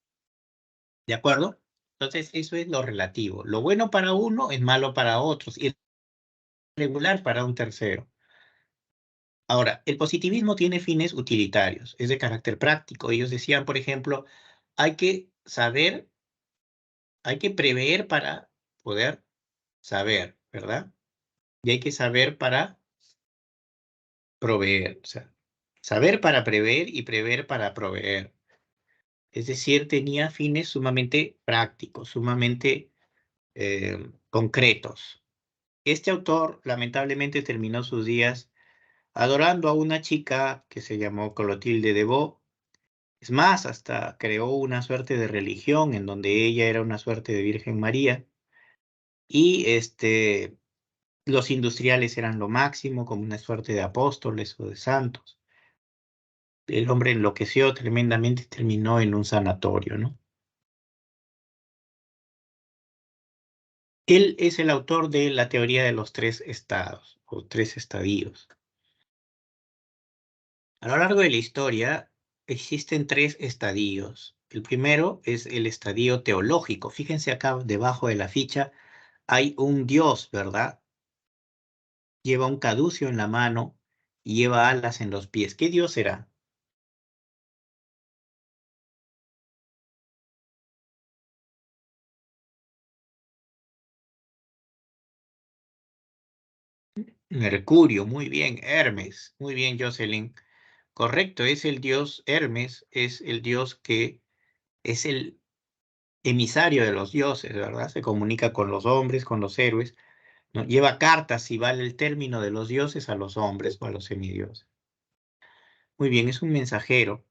¿De acuerdo? Entonces, eso es lo relativo. Lo bueno para uno es malo para otros y regular para un tercero. Ahora, el positivismo tiene fines utilitarios, es de carácter práctico. Ellos decían, por ejemplo, hay que saber, hay que prever para poder saber, ¿verdad? Y hay que saber para proveer, o sea, saber para prever y prever para proveer. Es decir, tenía fines sumamente prácticos, sumamente concretos. Este autor lamentablemente terminó sus días adorando a una chica que se llamó Clotilde de Vaux. Es más, hasta creó una suerte de religión en donde ella era una suerte de Virgen María y los industriales eran lo máximo, como una suerte de apóstoles o de santos. El hombre enloqueció tremendamente y terminó en un sanatorio, ¿no? Él es el autor de la teoría de los tres estados o tres estadios. A lo largo de la historia existen tres estadios. El primero es el estadio teológico. Fíjense acá debajo de la ficha hay un dios, ¿verdad? Lleva un caducio en la mano y lleva alas en los pies. ¿Qué dios será? Mercurio, muy bien. Hermes, muy bien, Jocelyn. Correcto, es el dios Hermes, es el dios que es el emisario de los dioses, ¿verdad? Se comunica con los hombres, con los héroes, ¿no? Lleva cartas, si vale el término, de los dioses a los hombres o a los semidioses. Muy bien, es un mensajero.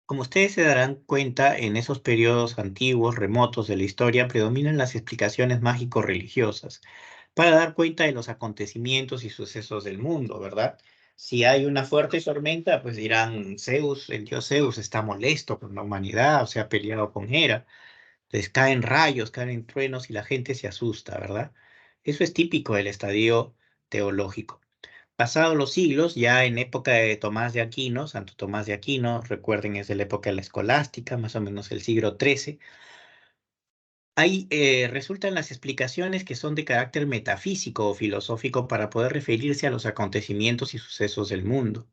Como ustedes se darán cuenta, en esos periodos antiguos, remotos de la historia, predominan las explicaciones mágico-religiosas para dar cuenta de los acontecimientos y sucesos del mundo, ¿verdad? Si hay una fuerte tormenta, pues dirán, Zeus, el dios Zeus, está molesto con la humanidad, o se ha peleado con Hera. Entonces caen rayos, caen truenos y la gente se asusta, ¿verdad? Eso es típico del estadio teológico. Pasados los siglos, ya en época de Tomás de Aquino, Santo Tomás de Aquino, recuerden, es de la época de la escolástica, más o menos el siglo XIII, Ahí resultan las explicaciones que son de carácter metafísico o filosófico para poder referirse a los acontecimientos y sucesos del mundo.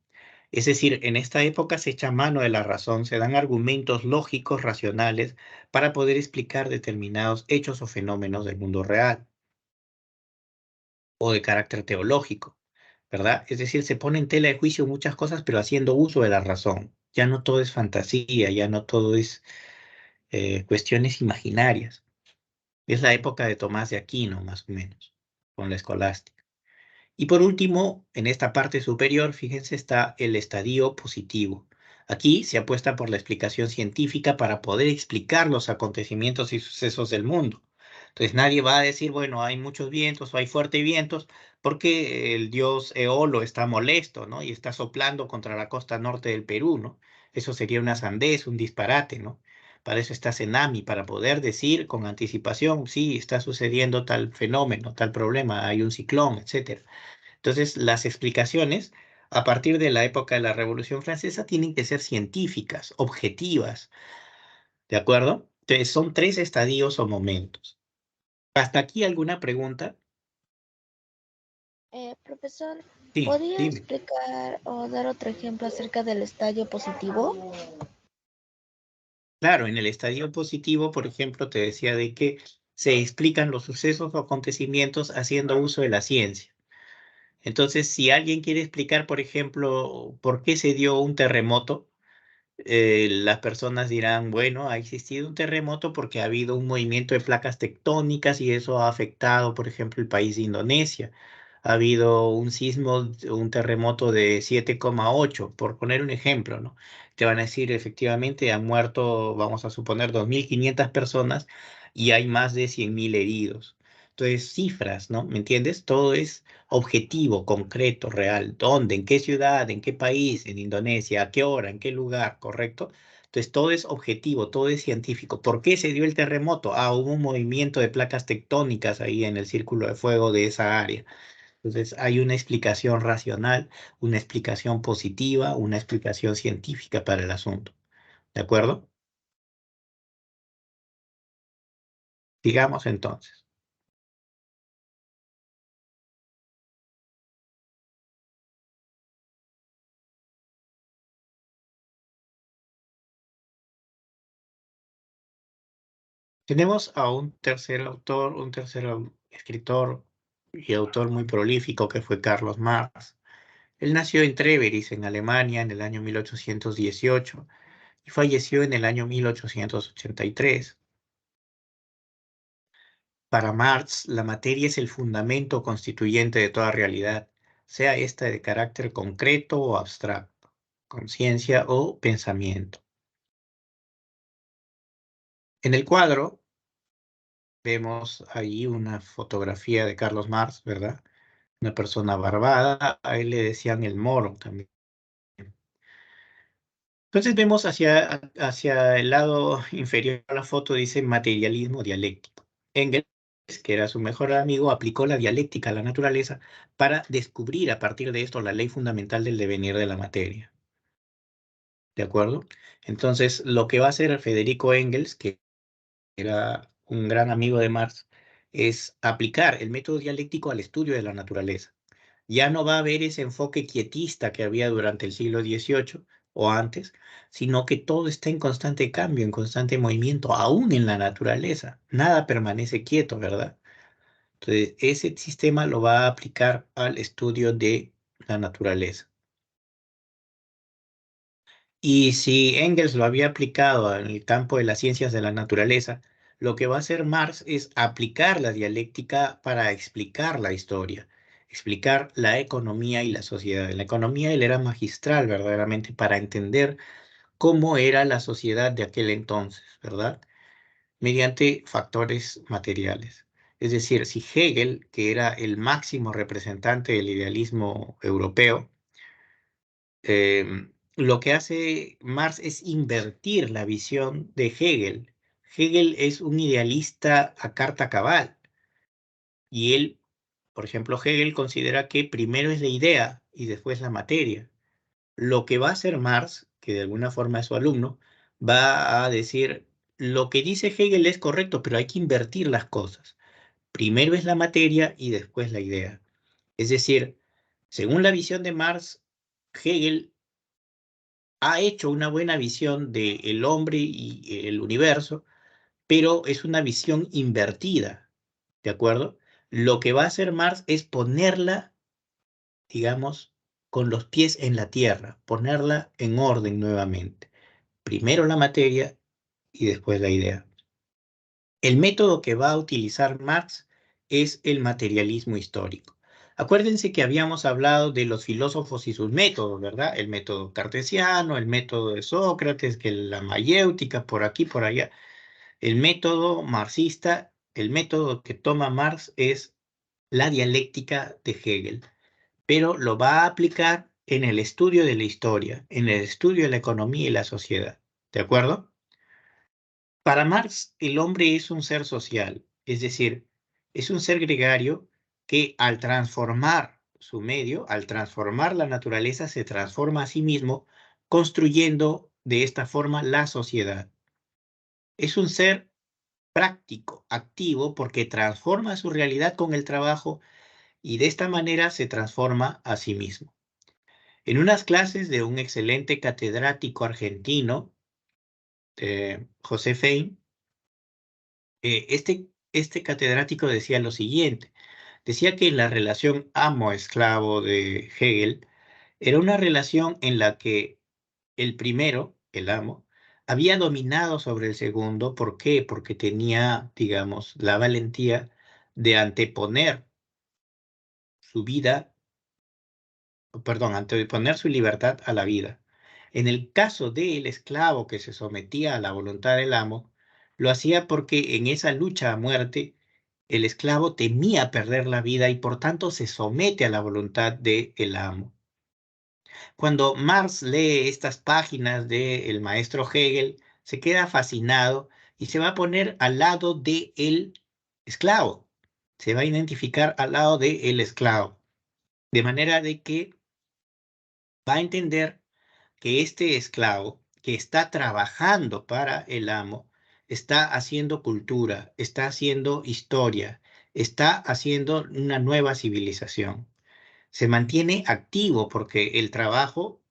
Es decir, en esta época se echa mano de la razón, se dan argumentos lógicos, racionales, para poder explicar determinados hechos o fenómenos del mundo real o de carácter teológico, ¿verdad? Es decir, se pone en tela de juicio muchas cosas, pero haciendo uso de la razón. Ya no todo es fantasía, ya no todo es cuestiones imaginarias. Es la época de Tomás de Aquino, más o menos, con la escolástica. Y por último, en esta parte superior, fíjense, está el estadio positivo. Aquí se apuesta por la explicación científica para poder explicar los acontecimientos y sucesos del mundo. Entonces nadie va a decir, bueno, hay muchos vientos o hay fuertes vientos porque el dios Eolo está molesto, ¿no? Y está soplando contra la costa norte del Perú, ¿no? Eso sería una sandez, un disparate, ¿no? Para eso está Cenami, para poder decir con anticipación, sí, está sucediendo tal fenómeno, tal problema, hay un ciclón, etcétera. Entonces, las explicaciones a partir de la época de la Revolución Francesa tienen que ser científicas, objetivas, ¿de acuerdo? Entonces, son 3 estadios o momentos. ¿Hasta aquí alguna pregunta? Profesor, Sí, ¿podría dime. explicar o dar otro ejemplo acerca del estadio positivo? Claro, en el estadio positivo, por ejemplo, te decía de que se explican los sucesos o acontecimientos haciendo uso de la ciencia. Entonces, si alguien quiere explicar, por ejemplo, por qué se dio un terremoto, las personas dirán, bueno, ha existido un terremoto porque ha habido un movimiento de placas tectónicas y eso ha afectado, por ejemplo, el país de Indonesia. Ha habido un sismo, un terremoto de 7,8, por poner un ejemplo, ¿no? Te van a decir, efectivamente, han muerto, vamos a suponer, 2.500 personas y hay más de 100.000 heridos. Entonces, cifras, ¿no? ¿Me entiendes? Todo es objetivo, concreto, real. ¿Dónde? ¿En qué ciudad? ¿En qué país? ¿En Indonesia? ¿A qué hora? ¿En qué lugar? ¿Correcto? Entonces todo es objetivo, todo es científico. ¿Por qué se dio el terremoto? Ah, hubo un movimiento de placas tectónicas ahí en el círculo de fuego de esa área. Entonces hay una explicación racional, una explicación positiva, una explicación científica para el asunto. ¿De acuerdo? Sigamos entonces. Tenemos a un tercer autor, un tercer escritor y autor muy prolífico que fue Carlos Marx. Él nació en Treveris, en Alemania, en el año 1818 y falleció en el año 1883. Para Marx, la materia es el fundamento constituyente de toda realidad, sea esta de carácter concreto o abstracto, conciencia o pensamiento. En el cuadro vemos ahí una fotografía de Carlos Marx, ¿verdad? Una persona barbada, a él le decían el Moro también. Entonces vemos hacia el lado inferior de la foto, dice materialismo dialéctico. Engels, que era su mejor amigo, aplicó la dialéctica a la naturaleza para descubrir a partir de esto la ley fundamental del devenir de la materia. ¿De acuerdo? Entonces, lo que va a hacer Federico Engels, que era un gran amigo de Marx, es aplicar el método dialéctico al estudio de la naturaleza. Ya no va a haber ese enfoque quietista que había durante el siglo XVIII o antes, sino que todo está en constante cambio, en constante movimiento, aún en la naturaleza. Nada permanece quieto, ¿verdad? Entonces, ese sistema lo va a aplicar al estudio de la naturaleza. Y si Engels lo había aplicado en el campo de las ciencias de la naturaleza, lo que va a hacer Marx es aplicar la dialéctica para explicar la historia, explicar la economía y la sociedad. En la economía él era magistral verdaderamente para entender cómo era la sociedad de aquel entonces, ¿verdad? Mediante factores materiales. Es decir, si Hegel, que era el máximo representante del idealismo europeo, lo que hace Marx es invertir la visión de Hegel. Hegel es un idealista a carta cabal y él, por ejemplo, Hegel considera que primero es la idea y después la materia. Lo que va a hacer Marx, que de alguna forma es su alumno, va a decir, lo que dice Hegel es correcto, pero hay que invertir las cosas. Primero es la materia y después la idea. Es decir, según la visión de Marx, Hegel ha hecho una buena visión del hombre y el universo, pero es una visión invertida, ¿de acuerdo? Lo que va a hacer Marx es ponerla, digamos, con los pies en la tierra, ponerla en orden nuevamente. Primero la materia y después la idea. El método que va a utilizar Marx es el materialismo histórico. Acuérdense que habíamos hablado de los filósofos y sus métodos, ¿verdad? El método cartesiano, el método de Sócrates, que la mayéutica, por aquí, por allá. El método marxista, el método que toma Marx es la dialéctica de Hegel, pero lo va a aplicar en el estudio de la historia, en el estudio de la economía y la sociedad. ¿De acuerdo? Para Marx, el hombre es un ser social, es decir, es un ser gregario que al transformar su medio, al transformar la naturaleza, se transforma a sí mismo, construyendo de esta forma la sociedad. Es un ser práctico, activo, porque transforma su realidad con el trabajo y de esta manera se transforma a sí mismo. En unas clases de un excelente catedrático argentino, José Fein, este catedrático decía lo siguiente, decía que la relación amo-esclavo de Hegel era una relación en la que el primero, el amo, había dominado sobre el segundo. ¿Por qué? Porque tenía, digamos, la valentía de anteponer su vida, perdón, anteponer su libertad a la vida. En el caso del esclavo que se sometía a la voluntad del amo, lo hacía porque en esa lucha a muerte, el esclavo temía perder la vida y por tanto se somete a la voluntad del amo. Cuando Marx lee estas páginas del maestro Hegel, se queda fascinado y se va a poner al lado del esclavo. Se va a identificar al lado del esclavo. De manera de que va a entender que este esclavo que está trabajando para el amo, está haciendo cultura, está haciendo historia, está haciendo una nueva civilización. Se mantiene activo porque el trabajo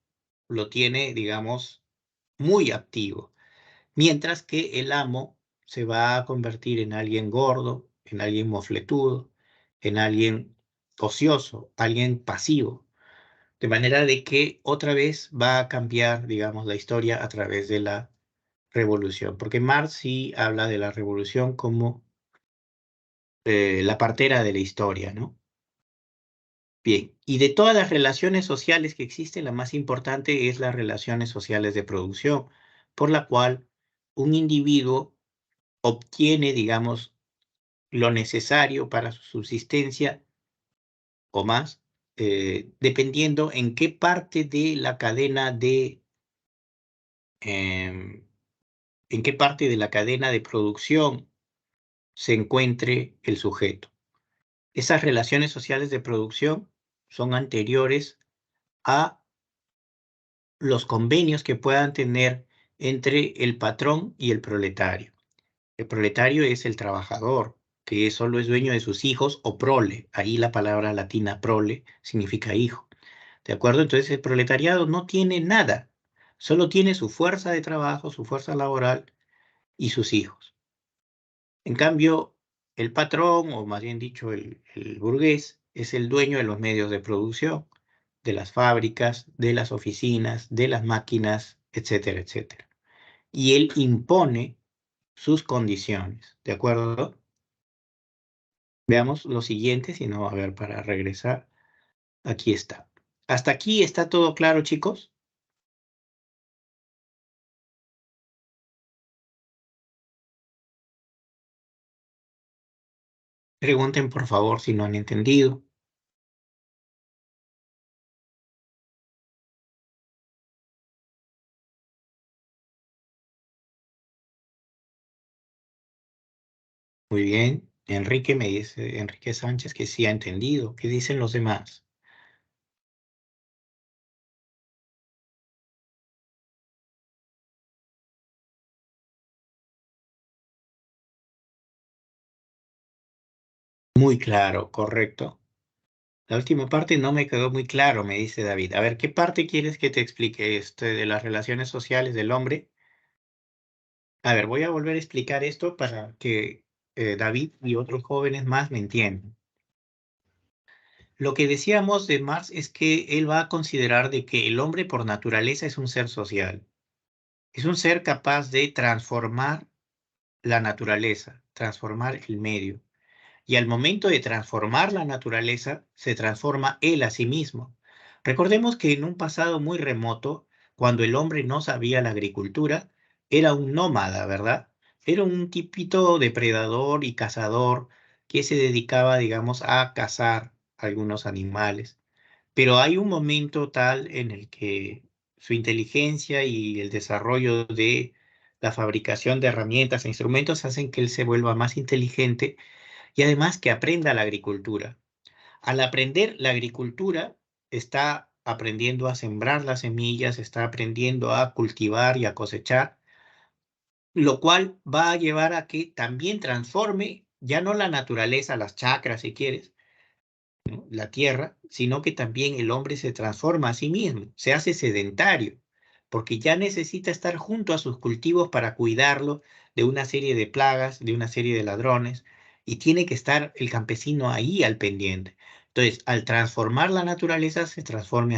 lo tiene, digamos, muy activo, mientras que el amo se va a convertir en alguien gordo, en alguien mofletudo, en alguien ocioso, alguien pasivo. De manera de que otra vez va a cambiar, digamos, la historia a través de la revolución, porque Marx sí habla de la revolución como la partera de la historia, ¿no? Bien, y de todas las relaciones sociales que existen, la más importante es las relaciones sociales de producción, por la cual un individuo obtiene, digamos, lo necesario para su subsistencia o más, dependiendo en qué parte de la cadena em, en qué parte de la cadena de producción se encuentre el sujeto. Esas relaciones sociales de producción son anteriores a los convenios que puedan tener entre el patrón y el proletario. El proletario es el trabajador, que solo es dueño de sus hijos, o prole. Ahí la palabra latina prole significa hijo. ¿De acuerdo? Entonces el proletariado no tiene nada, solo tiene su fuerza de trabajo, su fuerza laboral y sus hijos. En cambio, el patrón, o más bien dicho, el burgués, es el dueño de los medios de producción, de las fábricas, de las oficinas, de las máquinas, etcétera, etcétera. Y él impone sus condiciones, ¿de acuerdo? Veamos lo siguiente, si no, a ver, para regresar, aquí está. ¿Hasta aquí está todo claro, chicos? Pregunten, por favor, si no han entendido. Muy bien. Enrique me dice, Enrique Sánchez, que sí ha entendido. ¿Qué dicen los demás? Muy claro, correcto. La última parte no me quedó muy claro, me dice David. A ver, ¿qué parte quieres que te explique de las relaciones sociales del hombre? A ver, voy a volver a explicar esto para que David y otros jóvenes más me entiendan. Lo que decíamos de Marx es que él va a considerar de que el hombre por naturaleza es un ser social. Es un ser capaz de transformar la naturaleza, transformar el medio. Y al momento de transformar la naturaleza, se transforma él a sí mismo. Recordemos que en un pasado muy remoto, cuando el hombre no sabía la agricultura, era un nómada, ¿verdad? Era un tipito depredador y cazador que se dedicaba, digamos, a cazar algunos animales. Pero hay un momento tal en el que su inteligencia y el desarrollo de la fabricación de herramientas e instrumentos hacen que él se vuelva más inteligente y además que aprenda la agricultura. Al aprender la agricultura, está aprendiendo a sembrar las semillas, está aprendiendo a cultivar y a cosechar, lo cual va a llevar a que también transforme ya no la naturaleza, las chacras, si quieres, ¿no? La tierra, sino que también el hombre se transforma a sí mismo, se hace sedentario, porque ya necesita estar junto a sus cultivos para cuidarlo de una serie de plagas, de una serie de ladrones, y tiene que estar el campesino ahí al pendiente. Entonces, al transformar la naturaleza, se transforma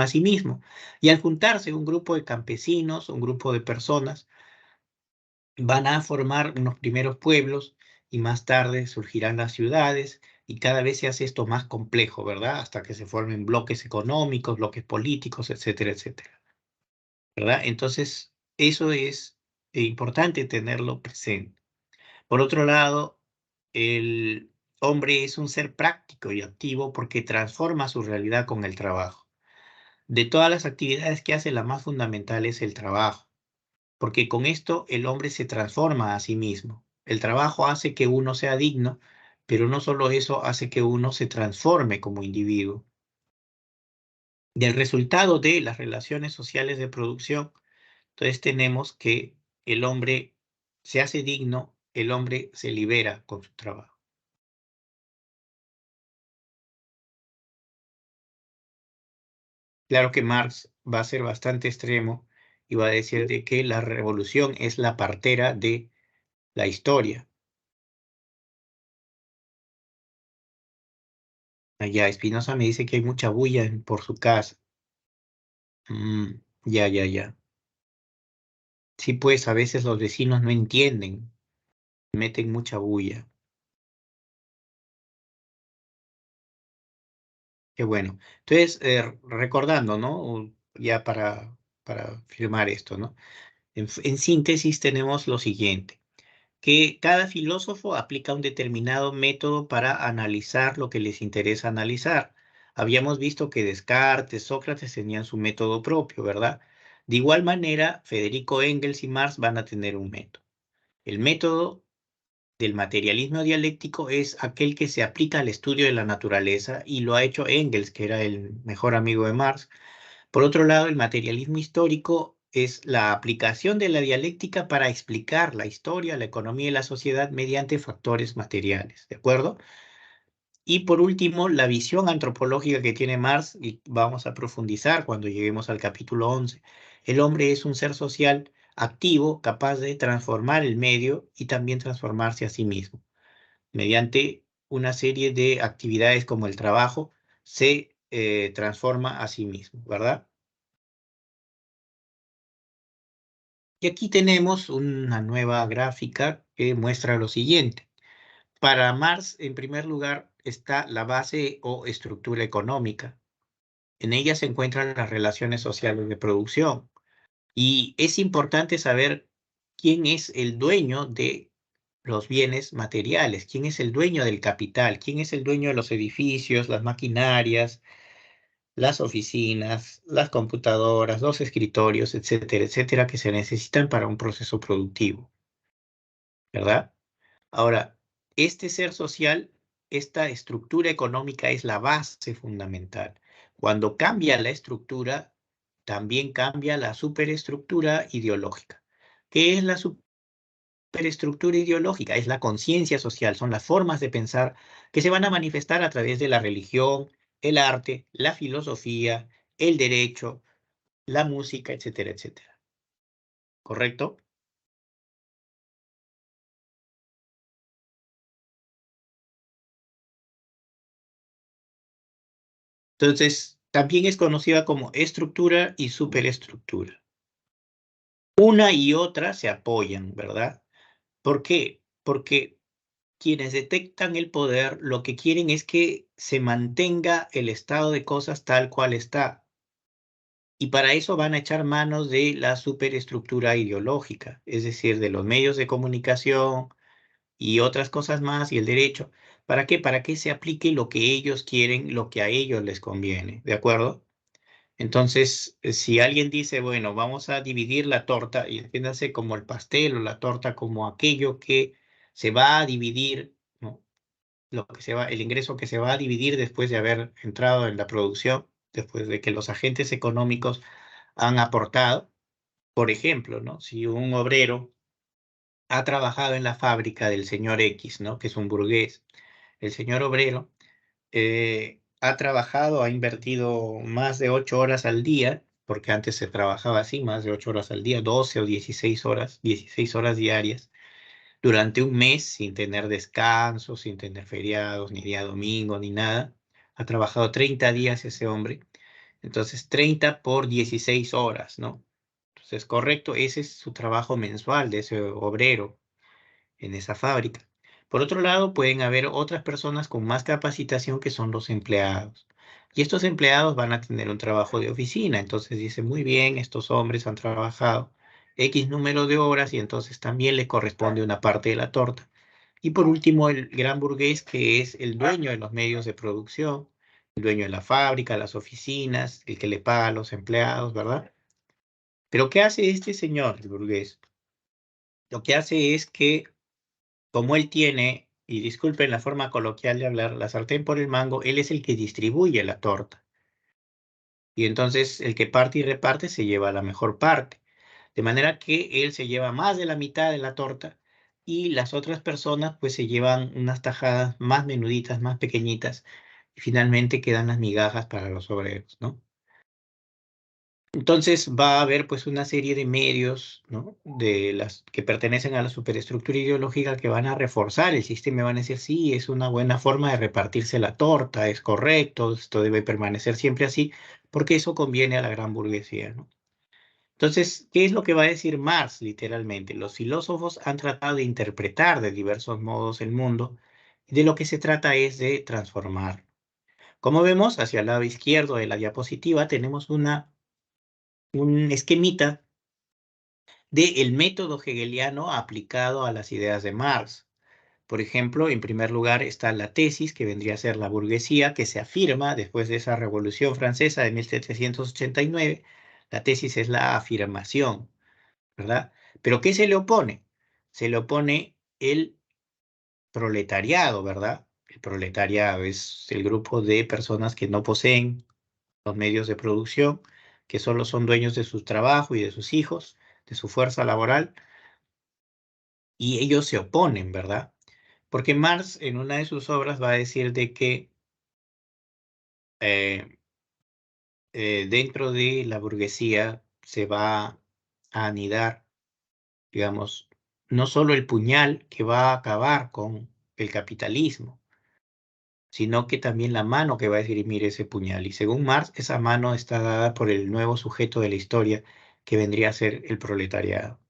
a sí mismo. Y al juntarse un grupo de campesinos, un grupo de personas, van a formar unos primeros pueblos y más tarde surgirán las ciudades y cada vez se hace esto más complejo, ¿verdad? Hasta que se formen bloques económicos, bloques políticos, etcétera, etcétera, ¿verdad? Entonces, eso es importante tenerlo presente. Por otro lado, el hombre es un ser práctico y activo porque transforma su realidad con el trabajo. De todas las actividades que hace, la más fundamental es el trabajo, porque con esto el hombre se transforma a sí mismo. El trabajo hace que uno sea digno, pero no solo eso hace que uno se transforme como individuo. Del resultado de las relaciones sociales de producción, entonces tenemos que el hombre se hace digno, el hombre se libera con su trabajo. Claro que Marx va a ser bastante extremo y va a decir de que la revolución es la partera de la historia. Allá Espinosa me dice que hay mucha bulla por su casa. Ya, ya, ya. Sí, pues a veces los vecinos no entienden, meten mucha bulla. Qué bueno. Entonces, recordando, ¿no? Ya para firmar esto, ¿no? En síntesis tenemos lo siguiente, que cada filósofo aplica un determinado método para analizar lo que les interesa analizar. Habíamos visto que Descartes, Sócrates tenían su método propio, ¿verdad? De igual manera, Federico Engels y Marx van a tener un método. El método del materialismo dialéctico es aquel que se aplica al estudio de la naturaleza y lo ha hecho Engels, que era el mejor amigo de Marx. Por otro lado, el materialismo histórico es la aplicación de la dialéctica para explicar la historia, la economía y la sociedad mediante factores materiales, ¿de acuerdo? Y por último, la visión antropológica que tiene Marx, y vamos a profundizar cuando lleguemos al capítulo 11. El hombre es un ser social activo, capaz de transformar el medio y también transformarse a sí mismo. Mediante una serie de actividades como el trabajo, se transforma a sí mismo, ¿verdad? Y aquí tenemos una nueva gráfica que muestra lo siguiente. Para Marx, en primer lugar, está la base o estructura económica. En ella se encuentran las relaciones sociales de producción. Y es importante saber quién es el dueño de los bienes materiales, quién es el dueño del capital, quién es el dueño de los edificios, las maquinarias, las oficinas, las computadoras, los escritorios, etcétera, etcétera, que se necesitan para un proceso productivo, ¿verdad? Ahora, este ser social, esta estructura económica es la base fundamental. Cuando cambia la estructura, también cambia la superestructura ideológica. ¿Qué es la superestructura ideológica, es la conciencia social, son las formas de pensar que se van a manifestar a través de la religión, el arte, la filosofía, el derecho, la música, etcétera, etcétera. ¿Correcto? Entonces, también es conocida como estructura y superestructura. Una y otra se apoyan, ¿verdad? ¿Por qué? Porque quienes detectan el poder lo que quieren es que se mantenga el estado de cosas tal cual está. Y para eso van a echar manos de la superestructura ideológica, es decir, de los medios de comunicación y otras cosas más y el derecho. ¿Para qué? Para que se aplique lo que ellos quieren, lo que a ellos les conviene, ¿de acuerdo? Entonces, si alguien dice, bueno, vamos a dividir la torta, y entiéndase como el pastel o la torta como aquello que se va a dividir, ¿no? Lo que se va, el ingreso que se va a dividir después de haber entrado en la producción, después de que los agentes económicos han aportado. Por ejemplo, ¿no? Si un obrero ha trabajado en la fábrica del señor X, ¿no? Que es un burgués, el señor obrero ha trabajado, ha invertido más de 8 horas al día, porque antes se trabajaba así, más de 8 horas al día, 12 o 16 horas diarias, durante un mes sin tener descanso, sin tener feriados, ni día domingo, ni nada. Ha trabajado 30 días ese hombre. Entonces, 30 por 16 horas, ¿no? Entonces, correcto, ese es su trabajo mensual de ese obrero en esa fábrica. Por otro lado, pueden haber otras personas con más capacitación que son los empleados. Y estos empleados van a tener un trabajo de oficina. Entonces dice, muy bien, estos hombres han trabajado X número de horas y entonces también le corresponde una parte de la torta. Y por último, el gran burgués, que es el dueño de los medios de producción, el dueño de la fábrica, las oficinas, el que le paga a los empleados, ¿verdad? Pero ¿qué hace este señor, el burgués? Lo que hace es que como él tiene, y disculpen la forma coloquial de hablar, la sartén por el mango, él es el que distribuye la torta. Y entonces el que parte y reparte se lleva la mejor parte. De manera que él se lleva más de la mitad de la torta y las otras personas pues se llevan unas tajadas más menuditas, más pequeñitas. Y finalmente quedan las migajas para los obreros, ¿no? Entonces va a haber pues una serie de medios, ¿no? De las que pertenecen a la superestructura ideológica que van a reforzar el sistema y van a decir, sí, es una buena forma de repartirse la torta, es correcto, esto debe permanecer siempre así, porque eso conviene a la gran burguesía, ¿no? Entonces, ¿qué es lo que va a decir Marx literalmente? Los filósofos han tratado de interpretar de diversos modos el mundo y de lo que se trata es de transformar. Como vemos, hacia el lado izquierdo de la diapositiva tenemos un esquemita del método hegeliano aplicado a las ideas de Marx. Por ejemplo, en primer lugar está la tesis, que vendría a ser la burguesía, que se afirma después de esa Revolución Francesa de 1789. La tesis es la afirmación, ¿verdad? Pero ¿qué se le opone? Se le opone el proletariado, ¿verdad? El proletariado es el grupo de personas que no poseen los medios de producción, que solo son dueños de su trabajo y de sus hijos, de su fuerza laboral, y ellos se oponen, ¿verdad? Porque Marx en una de sus obras va a decir de que eh, dentro de la burguesía se va a anidar, digamos, no solo el puñal que va a acabar con el capitalismo, sino que también la mano que va a esgrimir ese puñal. Y según Marx, esa mano está dada por el nuevo sujeto de la historia que vendría a ser el proletariado.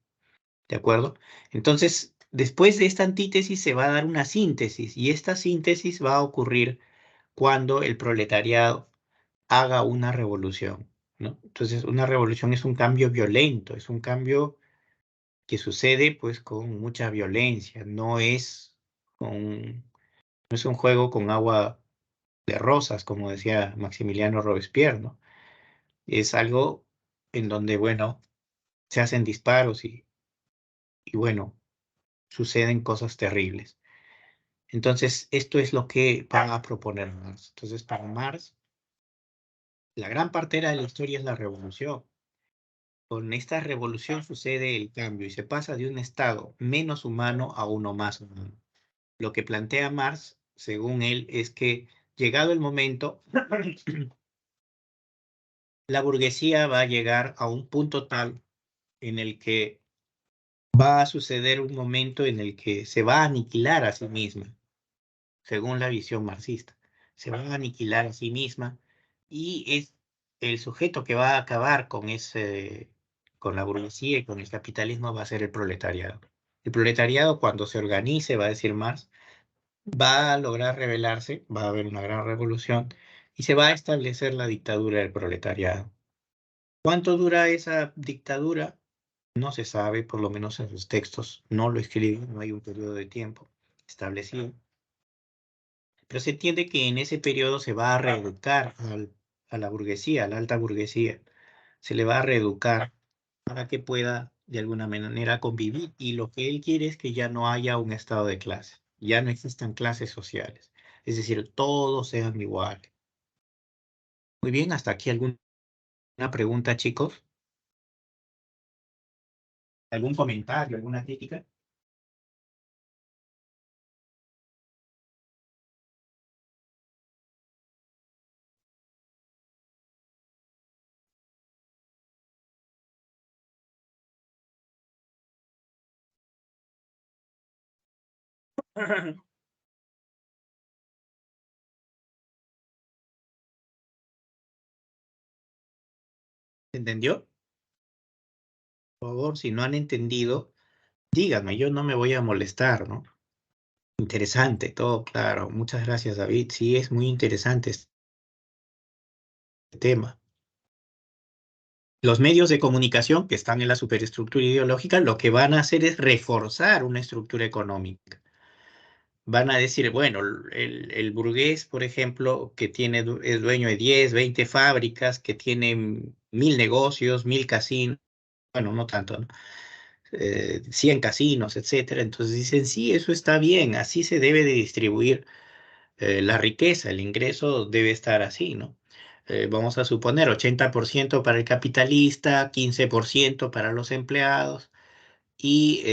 ¿De acuerdo? Entonces, después de esta antítesis se va a dar una síntesis y esta síntesis va a ocurrir cuando el proletariado haga una revolución, ¿no? Entonces, una revolución es un cambio violento, es un cambio que sucede pues con mucha violencia, no es un juego con agua de rosas, como decía Maximiliano Robespierre, ¿no? Es algo en donde, bueno, se hacen disparos y bueno, suceden cosas terribles. Entonces, esto es lo que va a proponer Marx. Entonces, para Marx, la gran partera de la historia es la revolución. con esta revolución sucede el cambio y se pasa de un estado menos humano a uno más humano. Lo que plantea Marx, según él, es que llegado el momento, la burguesía va a llegar a un punto tal en el que va a suceder un momento en el que se va a aniquilar a sí misma, según la visión marxista. Se va a aniquilar a sí misma y es el sujeto que va a acabar con la burguesía y con el capitalismo va a ser el proletariado. El proletariado, cuando se organice, va a decir Marx, va a lograr rebelarse, va a haber una gran revolución y se va a establecer la dictadura del proletariado. ¿Cuánto dura esa dictadura? No se sabe, por lo menos en sus textos no lo escriben, no hay un periodo de tiempo establecido. Pero se entiende que en ese periodo se va a reeducar a la burguesía, a la alta burguesía. Se le va a reeducar para que pueda de alguna manera convivir. Y lo que él quiere es que ya no haya un estado de clase, ya no existan clases sociales. Es decir, todos sean iguales. Muy bien, hasta aquí alguna pregunta, chicos. ¿Algún comentario, alguna crítica? ¿Entendió? Por favor, si no han entendido, díganme, yo no me voy a molestar, ¿no? Interesante, todo claro. Muchas gracias, David. Sí, es muy interesante este tema. Los medios de comunicación que están en la superestructura ideológica lo que van a hacer es reforzar una estructura económica. Van a decir, bueno, el burgués, por ejemplo, que es dueño de 10, 20 fábricas, que tiene 1000 negocios, 1000 casinos, bueno, no tanto, ¿no? 100 casinos, etcétera. Entonces dicen, sí, eso está bien, así se debe de distribuir la riqueza, el ingreso debe estar así, ¿no? Vamos a suponer 80% para el capitalista, 15% para los empleados y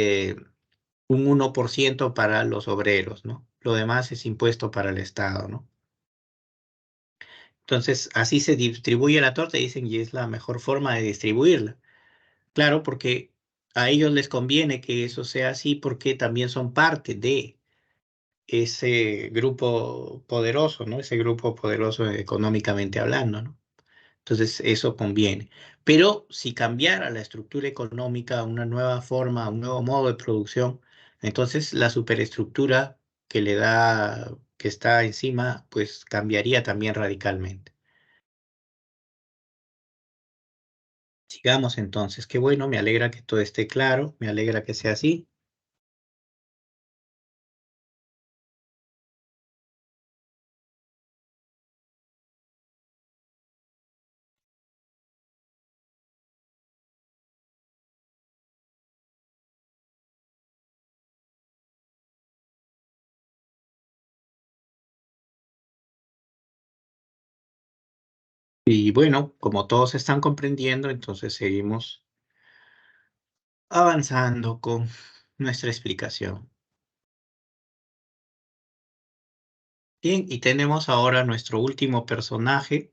un 1% para los obreros, ¿no? Lo demás es impuesto para el Estado, ¿no? Entonces, así se distribuye la torta, dicen, y es la mejor forma de distribuirla. Claro, porque a ellos les conviene que eso sea así porque también son parte de ese grupo poderoso, ¿no? Ese grupo poderoso económicamente hablando, ¿no? Entonces, eso conviene. Pero si cambiara la estructura económica a una nueva forma, a un nuevo modo de producción, entonces la superestructura que le da, que está encima, pues cambiaría también radicalmente. Sigamos entonces. Qué bueno, me alegra que todo esté claro, me alegra que sea así. Y bueno, como todos están comprendiendo, entonces seguimos avanzando con nuestra explicación. Bien, y tenemos ahora nuestro último personaje,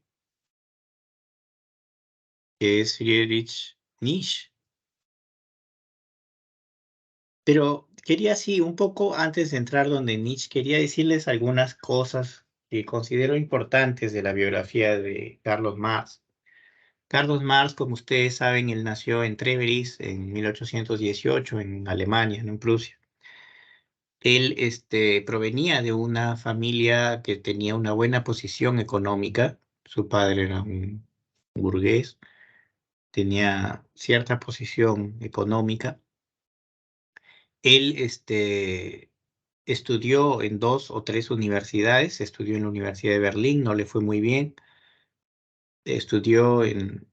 que es Friedrich Nietzsche. Pero quería, sí, un poco antes de entrar donde Nietzsche, quería decirles algunas cosas que considero importantes de la biografía de Carlos Marx. Carlos Marx, como ustedes saben, él nació en Treveris en 1818 en Alemania, en Prusia. Él provenía de una familia que tenía una buena posición económica. Su padre era un burgués, tenía cierta posición económica. Él estudió en 2 o 3 universidades, estudió en la Universidad de Berlín, no le fue muy bien. Estudió en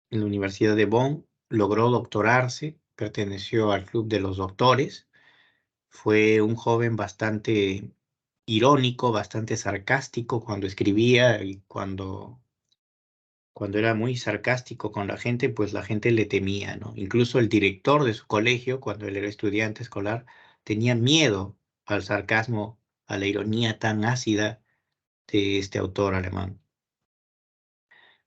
la Universidad de Bonn, logró doctorarse, perteneció al Club de los Doctores. Fue un joven bastante irónico, bastante sarcástico cuando escribía y cuando cuando era muy sarcástico con la gente, pues la gente le temía, ¿no? Incluso el director de su colegio, cuando él era estudiante escolar, tenía miedo al sarcasmo, a la ironía tan ácida de este autor alemán.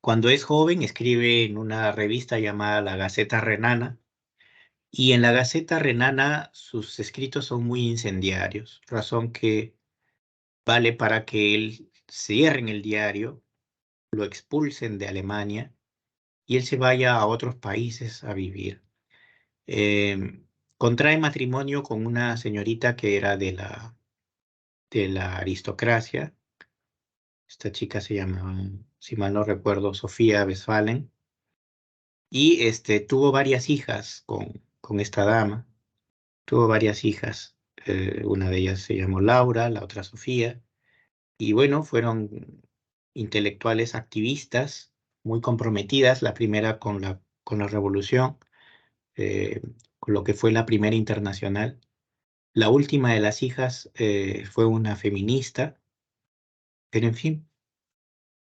Cuando es joven, escribe en una revista llamada La Gaceta Renana, y en la Gaceta Renana sus escritos son muy incendiarios, razón que vale para que él cierren el diario, lo expulsen de Alemania y él se vaya a otros países a vivir. Contrae matrimonio con una señorita que era de la aristocracia. Esta chica se llama, si mal no recuerdo, Sofía Westphalen. Y tuvo varias hijas con esta dama. Tuvo varias hijas. Una de ellas se llamó Laura, la otra Sofía. Y bueno, fueron intelectuales activistas muy comprometidas, la primera con la revolución, con lo que fue la primera internacional. La última de las hijas fue una feminista, pero en fin,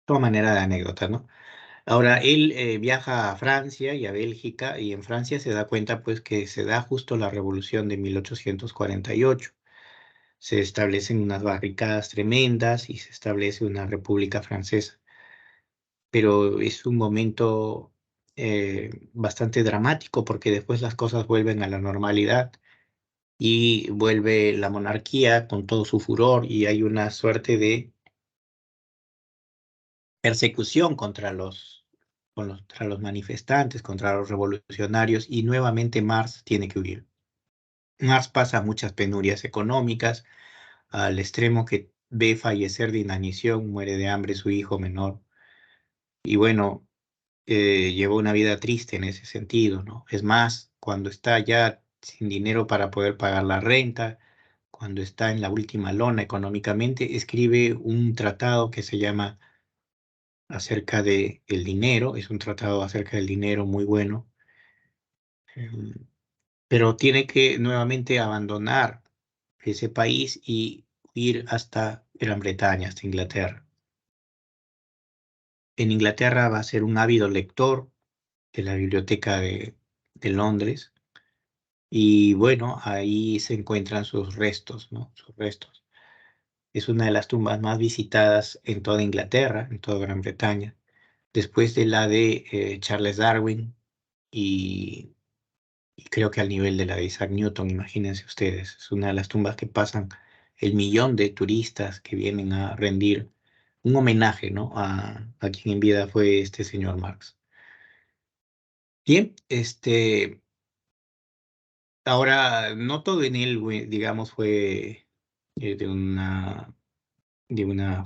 toda manera de anécdota, ¿no? Ahora, él viaja a Francia y a Bélgica, y en Francia se da cuenta pues que se da justo la revolución de 1848. Se establecen unas barricadas tremendas y se establece una república francesa. Pero es un momento bastante dramático porque después las cosas vuelven a la normalidad y vuelve la monarquía con todo su furor y hay una suerte de persecución contra los manifestantes, contra los revolucionarios y nuevamente Mars tiene que huir. Mars pasa muchas penurias económicas al extremo que ve fallecer de inanición, muere de hambre su hijo menor y bueno, llevó una vida triste en ese sentido, ¿no? Es más, cuando está ya sin dinero para poder pagar la renta, cuando está en la última lona económicamente, escribe un tratado que se llama acerca de el dinero, es un tratado acerca del dinero muy bueno, em, pero tiene que nuevamente abandonar ese país y ir hasta Gran Bretaña, hasta Inglaterra. En Inglaterra va a ser un ávido lector de la biblioteca de Londres y bueno, ahí se encuentran sus restos, ¿no? Sus restos. Es una de las tumbas más visitadas en toda Inglaterra, en toda Gran Bretaña, después de la de Charles Darwin y creo que al nivel de la de Isaac Newton, imagínense ustedes, es una de las tumbas que pasan el millón de turistas que vienen a rendir un homenaje, ¿no? A quien en vida fue este señor Marx. Bien, ahora no todo en él, digamos, fue de una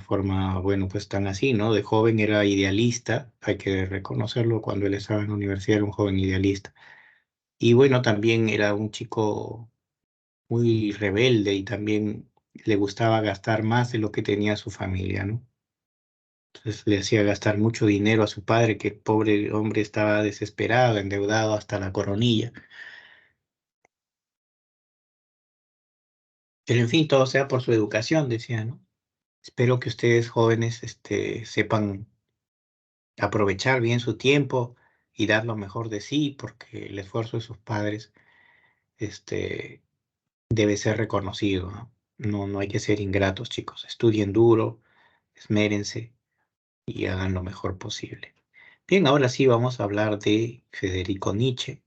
forma, bueno, pues tan así, ¿no? De joven era idealista, hay que reconocerlo, cuando él estaba en la universidad era un joven idealista. Y bueno, también era un chico muy rebelde y también le gustaba gastar más de lo que tenía su familia, ¿no? Entonces le hacía gastar mucho dinero a su padre, que el pobre hombre estaba desesperado, endeudado hasta la coronilla. Pero en fin, todo sea por su educación, decía, ¿no? Espero que ustedes jóvenes sepan aprovechar bien su tiempo y dar lo mejor de sí, porque el esfuerzo de sus padres este, debe ser reconocido, ¿no? No hay que ser ingratos, chicos. Estudien duro, esmérense y hagan lo mejor posible. Bien, ahora sí vamos a hablar de Federico Nietzsche.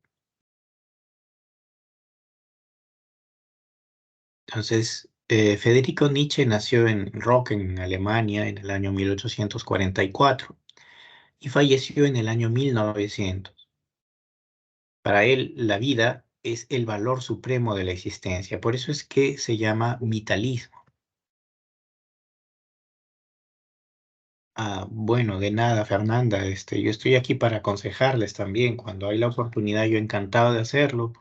Entonces, Federico Nietzsche nació en Rocken, en Alemania, en el año 1844 y falleció en el año 1900. Para él, la vida es el valor supremo de la existencia. Por eso es que se llama vitalismo. Ah, bueno, de nada, Fernanda. Yo estoy aquí para aconsejarles también. Cuando hay la oportunidad, yo encantado de hacerlo.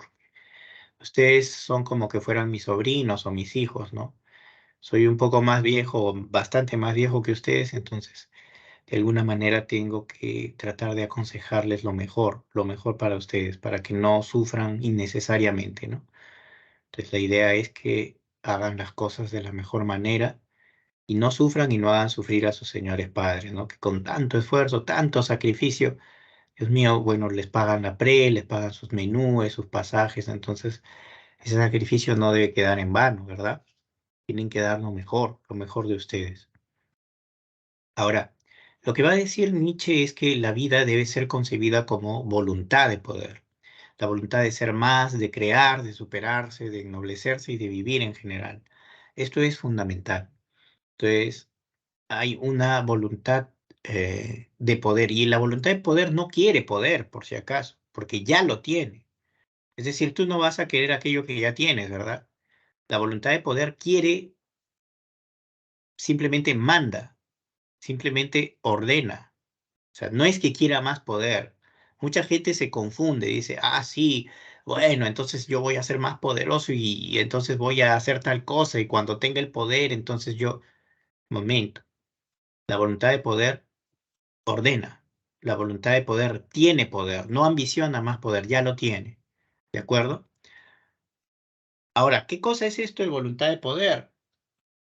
Ustedes son como que fueran mis sobrinos o mis hijos, ¿no? Soy un poco más viejo, bastante más viejo que ustedes, entonces de alguna manera tengo que tratar de aconsejarles lo mejor para ustedes, para que no sufran innecesariamente, ¿no? Entonces la idea es que hagan las cosas de la mejor manera y no sufran y no hagan sufrir a sus señores padres, ¿no? Que con tanto esfuerzo, tanto sacrificio, Dios mío, bueno, les pagan la les pagan sus menúes, sus pasajes, entonces ese sacrificio no debe quedar en vano, ¿verdad? Tienen que dar lo mejor de ustedes. Ahora, lo que va a decir Nietzsche es que la vida debe ser concebida como voluntad de poder, la voluntad de ser más, de crear, de superarse, de ennoblecerse y de vivir en general. Esto es fundamental. Entonces, hay una voluntad de poder y la voluntad de poder no quiere poder, por si acaso, porque ya lo tiene. Es decir, tú no vas a querer aquello que ya tienes, ¿verdad? La voluntad de poder quiere, simplemente manda, simplemente ordena. O sea, no es que quiera más poder. Mucha gente se confunde, dice, ah, sí, bueno, entonces yo voy a ser más poderoso y entonces voy a hacer tal cosa y cuando tenga el poder, entonces yo, momento, la voluntad de poder ordena. La voluntad de poder tiene poder, no ambiciona más poder, ya lo tiene. ¿De acuerdo? Ahora, ¿qué cosa es esto de voluntad de poder?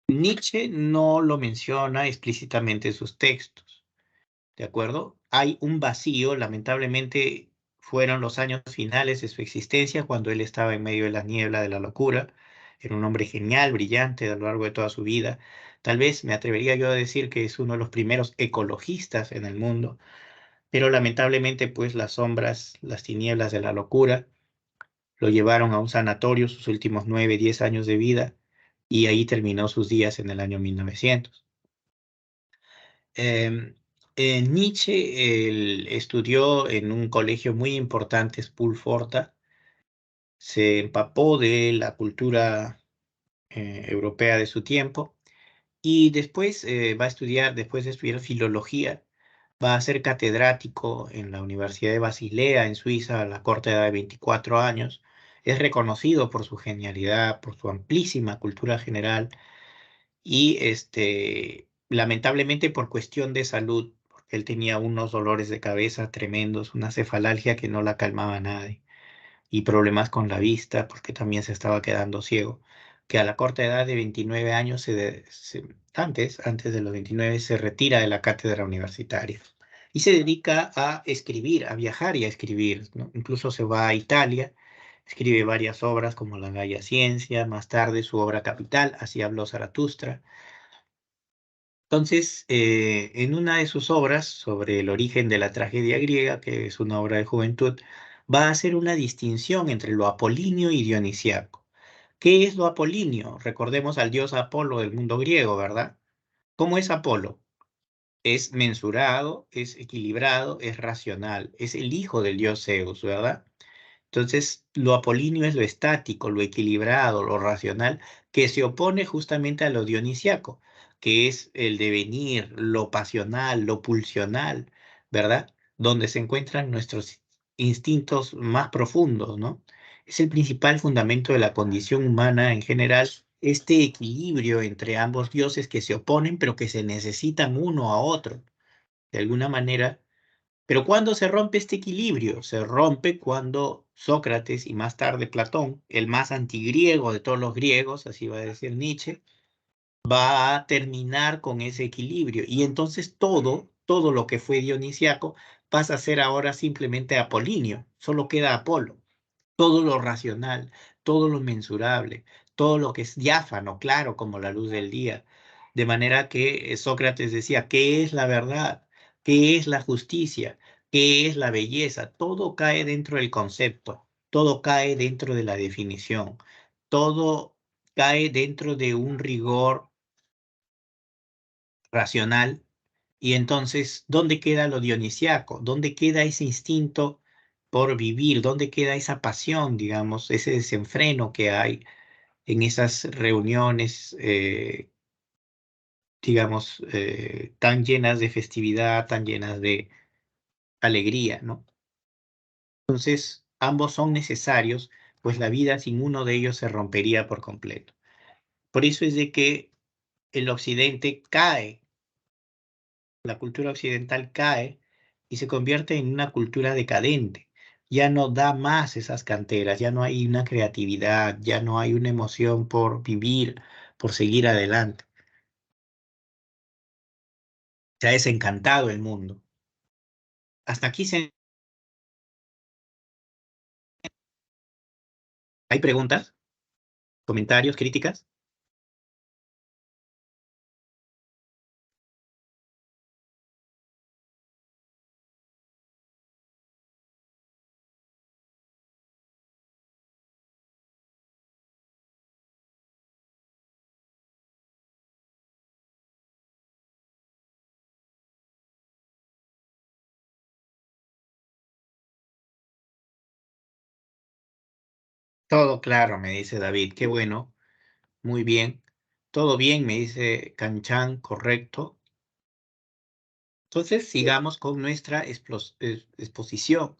Nietzsche no lo menciona explícitamente en sus textos. ¿De acuerdo? Hay un vacío, lamentablemente fueron los años finales de su existencia cuando él estaba en medio de la niebla de la locura. Era un hombre genial, brillante a lo largo de toda su vida. Tal vez me atrevería yo a decir que es uno de los primeros ecologistas en el mundo, pero lamentablemente pues las sombras, las tinieblas de la locura lo llevaron a un sanatorio sus últimos 9, 10 años de vida y ahí terminó sus días en el año 1900. Nietzsche él estudió en un colegio muy importante, Spulforta, se empapó de la cultura europea de su tiempo y después va a estudiar, después de estudiar filología, va a ser catedrático en la Universidad de Basilea, en Suiza, a la corta edad de 24 años. Es reconocido por su genialidad, por su amplísima cultura general y lamentablemente por cuestión de salud, porque él tenía unos dolores de cabeza tremendos, una cefalgia que no la calmaba a nadie, y problemas con la vista, porque también se estaba quedando ciego, que a la corta edad de 29 años, antes de los 29, se retira de la cátedra universitaria y se dedica a escribir, a viajar y a escribir, ¿no? Incluso se va a Italia. Escribe varias obras como La Gaia Ciencia, más tarde su obra capital, Así habló Zaratustra. Entonces, en una de sus obras sobre el origen de la tragedia griega, que es una obra de juventud, va a hacer una distinción entre lo apolíneo y dionisiaco. ¿Qué es lo apolíneo? Recordemos al dios Apolo del mundo griego, ¿verdad? ¿Cómo es Apolo? Es mensurado, es equilibrado, es racional, es el hijo del dios Zeus, ¿verdad? Entonces, lo apolíneo es lo estático, lo equilibrado, lo racional, que se opone justamente a lo dionisiaco, que es el devenir, lo pasional, lo pulsional, ¿verdad? Donde se encuentran nuestros instintos más profundos, ¿no? Es el principal fundamento de la condición humana en general, este equilibrio entre ambos dioses que se oponen, pero que se necesitan uno a otro. De alguna manera, pero ¿cuándo se rompe este equilibrio? Se rompe cuando Sócrates y más tarde Platón, el más antigriego de todos los griegos, así va a decir Nietzsche, va a terminar con ese equilibrio. Y entonces todo lo que fue dionisiaco pasa a ser ahora simplemente apolíneo, solo queda Apolo. Todo lo racional, todo lo mensurable, todo lo que es diáfano, claro, como la luz del día. De manera que Sócrates decía, ¿qué es la verdad? ¿Qué es la justicia? ¿Qué es la belleza? Todo cae dentro del concepto, todo cae dentro de la definición, todo cae dentro de un rigor racional. Y entonces, ¿dónde queda lo dionisiaco? ¿Dónde queda ese instinto por vivir? ¿Dónde queda esa pasión, digamos, ese desenfreno que hay en esas reuniones, digamos, tan llenas de festividad, tan llenas de alegría, ¿no? Entonces, ambos son necesarios, pues la vida sin uno de ellos se rompería por completo. Por eso es de que el occidente cae, la cultura occidental cae y se convierte en una cultura decadente. Ya no da más esas canteras, ya no hay una creatividad, ya no hay una emoción por vivir, por seguir adelante. Se ha desencantado el mundo. Hasta aquí ¿Hay preguntas? ¿Comentarios? ¿Críticas? Todo claro, me dice David. Qué bueno. Muy bien. Todo bien, me dice Canchan, correcto. Entonces, sigamos con nuestra exposición.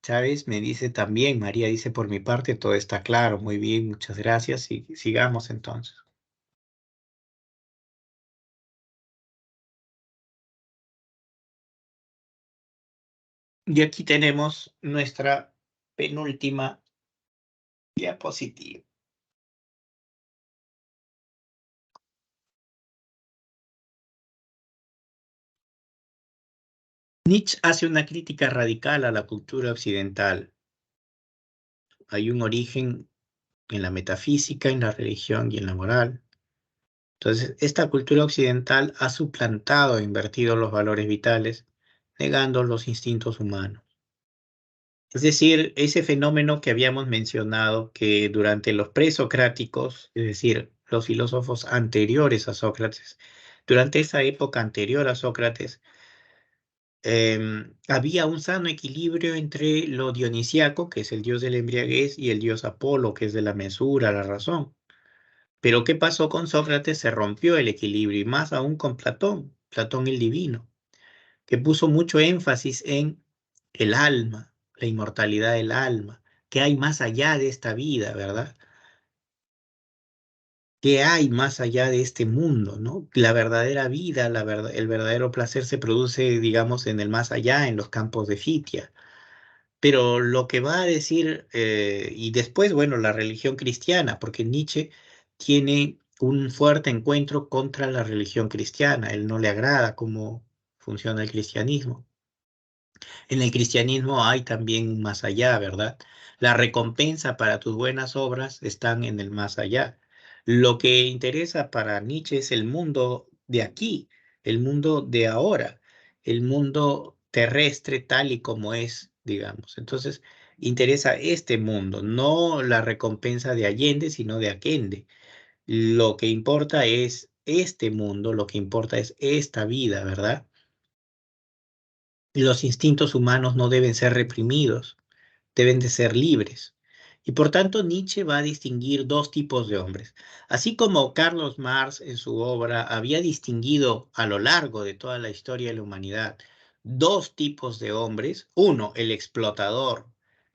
Chávez me dice también, María dice, por mi parte, todo está claro. Muy bien, muchas gracias. Y sigamos entonces. Y aquí tenemos nuestra penúltima diapositiva. Nietzsche hace una crítica radical a la cultura occidental. Hay un origen en la metafísica, en la religión y en la moral. Entonces, esta cultura occidental ha suplantado e invertido los valores vitales, negando los instintos humanos. Es decir, ese fenómeno que habíamos mencionado que durante los presocráticos, es decir, los filósofos anteriores a Sócrates, durante esa época anterior a Sócrates, había un sano equilibrio entre lo dionisíaco, que es el dios de la embriaguez, y el dios Apolo, que es de la mesura, la razón. Pero ¿qué pasó con Sócrates? Se rompió el equilibrio, y más aún con Platón, Platón el divino, que puso mucho énfasis en el alma, la inmortalidad del alma, que hay más allá de esta vida, ¿verdad? ¿Qué hay más allá de este mundo, ¿no? La verdadera vida, el verdadero placer se produce, digamos, en el más allá, en los campos de Fitia. Pero lo que va a decir, y después, bueno, la religión cristiana, porque Nietzsche tiene un fuerte encuentro contra la religión cristiana, él no le agrada cómo funciona el cristianismo. En el cristianismo hay también un más allá, ¿verdad? La recompensa para tus buenas obras están en el más allá. Lo que interesa para Nietzsche es el mundo de aquí, el mundo de ahora, el mundo terrestre tal y como es, digamos. Entonces, interesa este mundo, no la recompensa de Allende, sino de Aquende. Lo que importa es este mundo, lo que importa es esta vida, ¿verdad? Los instintos humanos no deben ser reprimidos, deben de ser libres. Y por tanto Nietzsche va a distinguir dos tipos de hombres. Así como Carlos Marx en su obra había distinguido a lo largo de toda la historia de la humanidad dos tipos de hombres, uno el explotador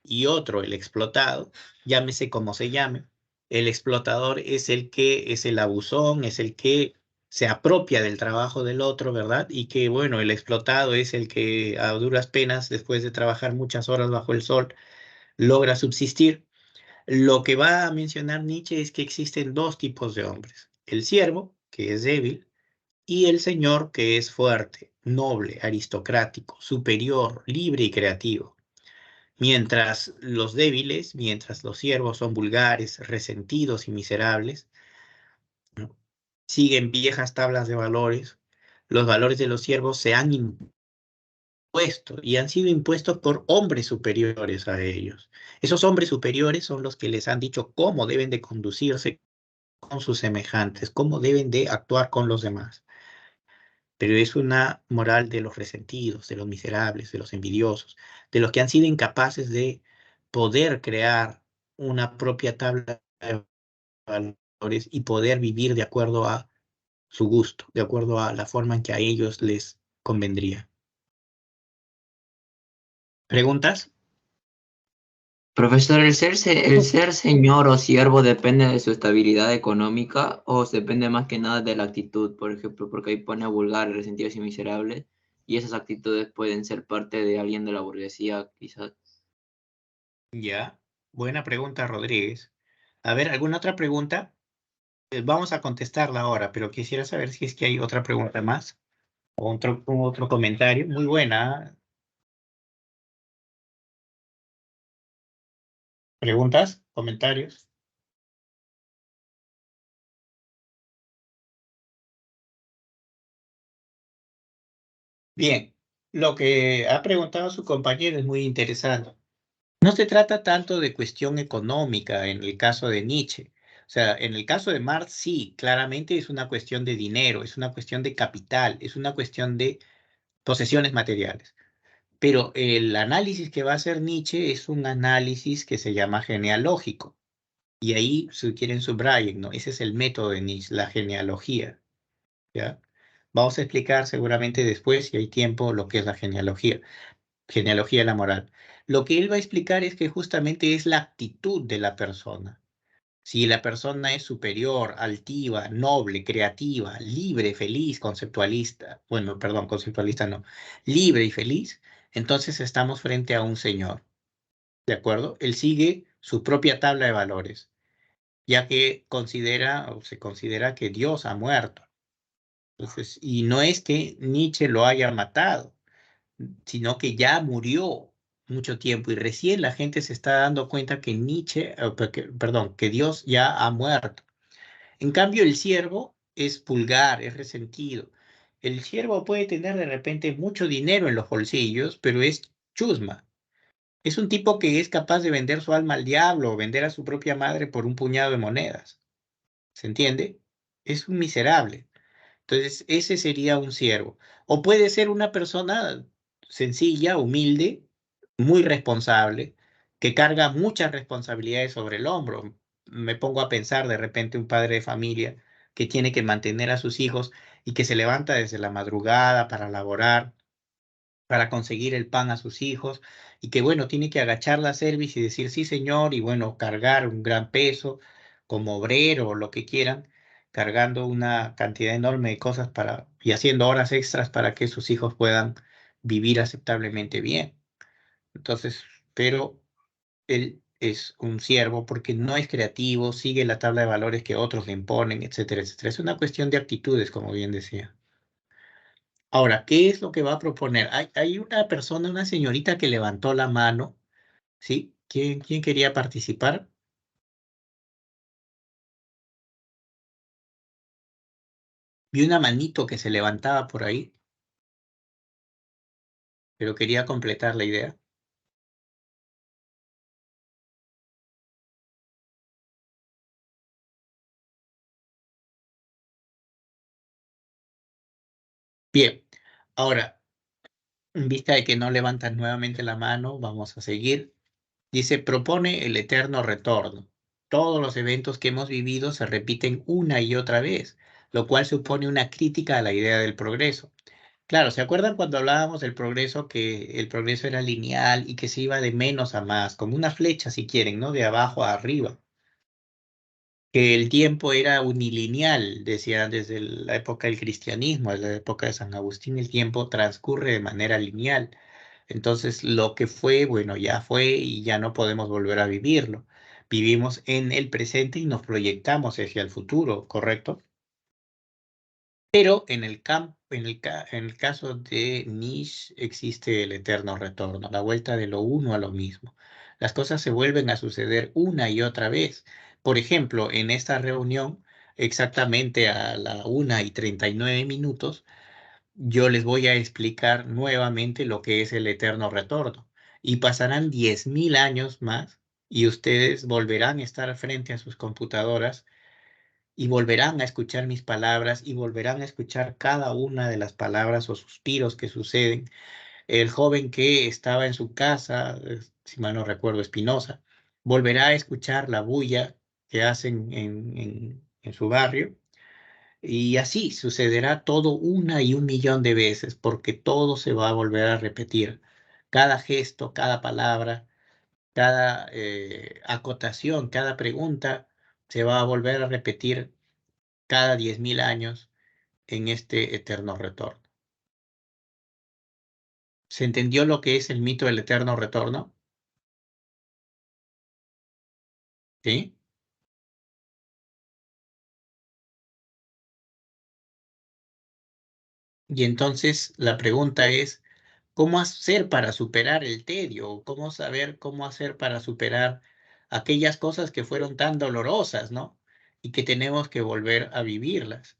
y otro el explotado, llámese como se llame. El explotador es el que es el abusón, es el que se apropia del trabajo del otro, ¿verdad? Y que, bueno, el explotado es el que a duras penas, después de trabajar muchas horas bajo el sol, logra subsistir. Lo que va a mencionar Nietzsche es que existen dos tipos de hombres. El siervo, que es débil, y el señor, que es fuerte, noble, aristocrático, superior, libre y creativo. Mientras los siervos son vulgares, resentidos y miserables, ¿no? Siguen viejas tablas de valores. Los valores de los siervos se han impuesto y han sido impuestos por hombres superiores a ellos. Esos hombres superiores son los que les han dicho cómo deben de conducirse con sus semejantes, cómo deben de actuar con los demás. Pero es una moral de los resentidos, de los miserables, de los envidiosos, de los que han sido incapaces de poder crear una propia tabla de valores y poder vivir de acuerdo a su gusto, de acuerdo a la forma en que a ellos les convendría. ¿Preguntas? Profesor, ¿el ser señor o siervo depende de su estabilidad económica o depende más que nada de la actitud? Por ejemplo, porque ahí pone vulgar, resentidos y miserables, y esas actitudes pueden ser parte de alguien de la burguesía, quizás. Ya, buena pregunta, Rodríguez. A ver, ¿alguna otra pregunta? Vamos a contestarla ahora, pero quisiera saber si es que hay otra pregunta más. Otro comentario, muy buena. ¿Eh? ¿Preguntas? ¿Comentarios? Bien, lo que ha preguntado su compañero es muy interesante. No se trata tanto de cuestión económica en el caso de Nietzsche. O sea, en el caso de Marx, sí, claramente es una cuestión de dinero, es una cuestión de capital, es una cuestión de posesiones materiales. Pero el análisis que va a hacer Nietzsche es un análisis que se llama genealógico. Y ahí, si quieren, subrayen, ¿no? Ese es el método de Nietzsche, la genealogía, ¿ya? Vamos a explicar seguramente después, si hay tiempo, lo que es la genealogía de la moral. Lo que él va a explicar es que justamente es la actitud de la persona. Si la persona es superior, altiva, noble, creativa, libre, feliz, conceptualista, bueno, perdón, conceptualista no, libre y feliz, entonces estamos frente a un señor, ¿de acuerdo? Él sigue su propia tabla de valores, ya que considera o se considera que Dios ha muerto. Entonces, y no es que Nietzsche lo haya matado, sino que ya murió mucho tiempo y recién la gente se está dando cuenta que Nietzsche, perdón, que Dios ya ha muerto. En cambio, el siervo es vulgar, es resentido. El siervo puede tener de repente mucho dinero en los bolsillos, pero es chusma. Es un tipo que es capaz de vender su alma al diablo o vender a su propia madre por un puñado de monedas. ¿Se entiende? Es un miserable. Entonces, ese sería un siervo. O puede ser una persona sencilla, humilde, muy responsable, que carga muchas responsabilidades sobre el hombro. Me pongo a pensar de repente un padre de familia que tiene que mantener a sus hijos y que se levanta desde la madrugada para laborar, para conseguir el pan a sus hijos y que bueno, tiene que agachar la cerviz y decir sí, señor, y bueno, cargar un gran peso como obrero o lo que quieran, cargando una cantidad enorme de cosas para y haciendo horas extras para que sus hijos puedan vivir aceptablemente bien. Entonces, pero él es un siervo porque no es creativo, sigue la tabla de valores que otros le imponen, etcétera, etcétera. Es una cuestión de actitudes, como bien decía. Ahora, ¿qué es lo que va a proponer? Hay una persona, una señorita que levantó la mano, ¿sí? ¿Quién quería participar? Vi una manito que se levantaba por ahí, pero quería completar la idea. Bien, ahora, en vista de que no levantan nuevamente la mano, vamos a seguir. Dice, propone el eterno retorno. Todos los eventos que hemos vivido se repiten una y otra vez, lo cual supone una crítica a la idea del progreso. Claro, ¿se acuerdan cuando hablábamos del progreso, que el progreso era lineal y que se iba de menos a más, como una flecha si quieren, ¿no? De abajo a arriba? Que el tiempo era unilineal, decía desde la época del cristianismo, desde la época de San Agustín, el tiempo transcurre de manera lineal. Entonces, lo que fue, bueno, ya fue y ya no podemos volver a vivirlo. Vivimos en el presente y nos proyectamos hacia el futuro, ¿correcto? Pero en el caso de Nietzsche existe el eterno retorno, la vuelta de lo uno a lo mismo. Las cosas se vuelven a suceder una y otra vez. Por ejemplo, en esta reunión, exactamente a la 1:39, yo les voy a explicar nuevamente lo que es el eterno retorno. Y pasarán 10.000 años más y ustedes volverán a estar frente a sus computadoras y volverán a escuchar mis palabras y volverán a escuchar cada una de las palabras o suspiros que suceden. El joven que estaba en su casa, si mal no recuerdo, Espinosa, volverá a escuchar la bulla que hacen en su barrio y así sucederá todo una y un millón de veces porque todo se va a volver a repetir. Cada gesto, cada palabra, cada acotación, cada pregunta se va a volver a repetir cada 10.000 años en este eterno retorno. ¿Se entendió lo que es el mito del eterno retorno? ¿Sí? Y entonces la pregunta es, ¿cómo hacer para superar el tedio? ¿Cómo saber cómo hacer para superar aquellas cosas que fueron tan dolorosas, ¿no? Y que tenemos que volver a vivirlas.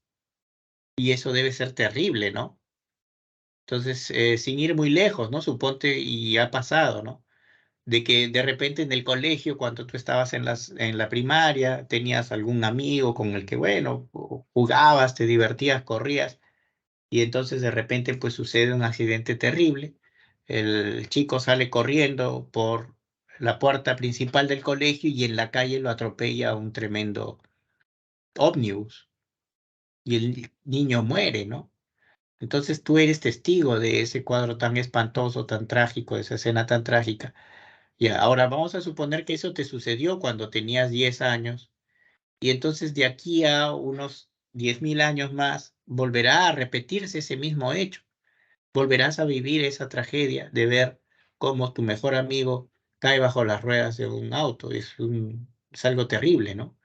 Y eso debe ser terrible, ¿no? Entonces, sin ir muy lejos, ¿no? Suponte, y ha pasado, ¿no? De que de repente en el colegio, cuando tú estabas en la primaria, tenías algún amigo con el que, bueno, jugabas, te divertías, corrías, y entonces de repente pues sucede un accidente terrible. El chico sale corriendo por la puerta principal del colegio y en la calle lo atropella un tremendo ómnibus y el niño muere, ¿no? Entonces tú eres testigo de ese cuadro tan espantoso, tan trágico, de esa escena tan trágica. Y ahora vamos a suponer que eso te sucedió cuando tenías 10 años y entonces de aquí a unos 10.000 años más volverá a repetirse ese mismo hecho. Volverás a vivir esa tragedia de ver cómo tu mejor amigo cae bajo las ruedas de un auto. Es algo terrible, ¿no?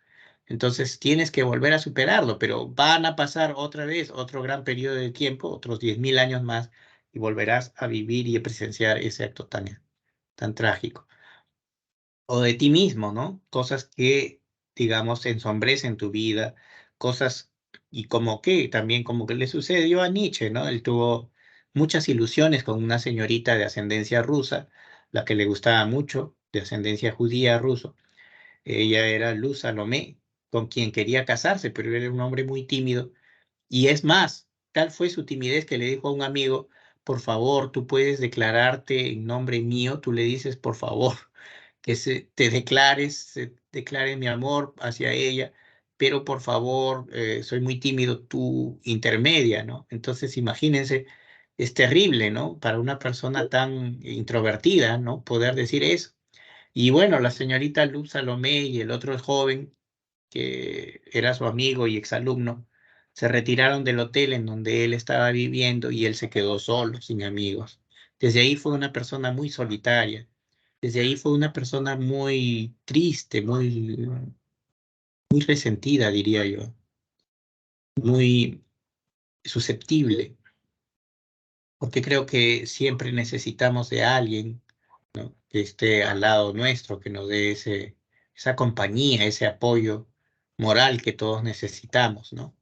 Entonces tienes que volver a superarlo, pero van a pasar otra vez otro gran periodo de tiempo, otros 10.000 años más, y volverás a vivir y a presenciar ese acto tan trágico. O de ti mismo, ¿no? Cosas que, digamos, ensombrecen tu vida, cosas, y como que también como que le sucedió a Nietzsche, ¿no? Él tuvo muchas ilusiones con una señorita de ascendencia rusa, la que le gustaba mucho, de ascendencia judía ruso. Ella era Luz Salomé, con quien quería casarse, pero él era un hombre muy tímido. Y es más, tal fue su timidez que le dijo a un amigo, por favor, tú puedes declararte en nombre mío, tú le dices, por favor, que te declares, se declare mi amor hacia ella, pero por favor, soy muy tímido, tú intermedia, ¿no? Entonces, imagínense, es terrible, ¿no? Para una persona tan introvertida, ¿no? Poder decir eso. Y bueno, la señorita Luz Salomé y el otro joven, que era su amigo y exalumno, se retiraron del hotel en donde él estaba viviendo y él se quedó solo, sin amigos. Desde ahí fue una persona muy solitaria. Desde ahí fue una persona muy triste, muy resentida, diría yo, muy susceptible, porque creo que siempre necesitamos de alguien, ¿no? Que esté al lado nuestro, que nos dé esa compañía, ese apoyo moral que todos necesitamos, ¿no?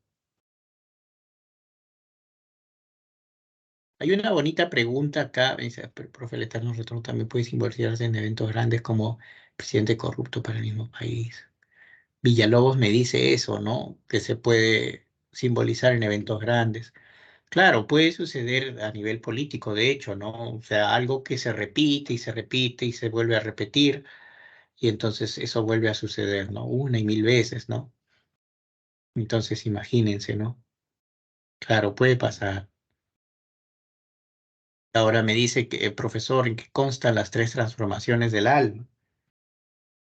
Hay una bonita pregunta acá, me dice, profe, el eterno retorno también puede simbolizarse en eventos grandes como presidente corrupto para el mismo país. Villalobos me dice eso, ¿no? Que se puede simbolizar en eventos grandes. Claro, puede suceder a nivel político, de hecho, ¿no? O sea, algo que se repite y se repite y se vuelve a repetir y entonces eso vuelve a suceder, ¿no? Una y mil veces, ¿no? Entonces imagínense, ¿no? Claro, puede pasar. Ahora me dice que, profesor, ¿en qué constan las tres transformaciones del alma?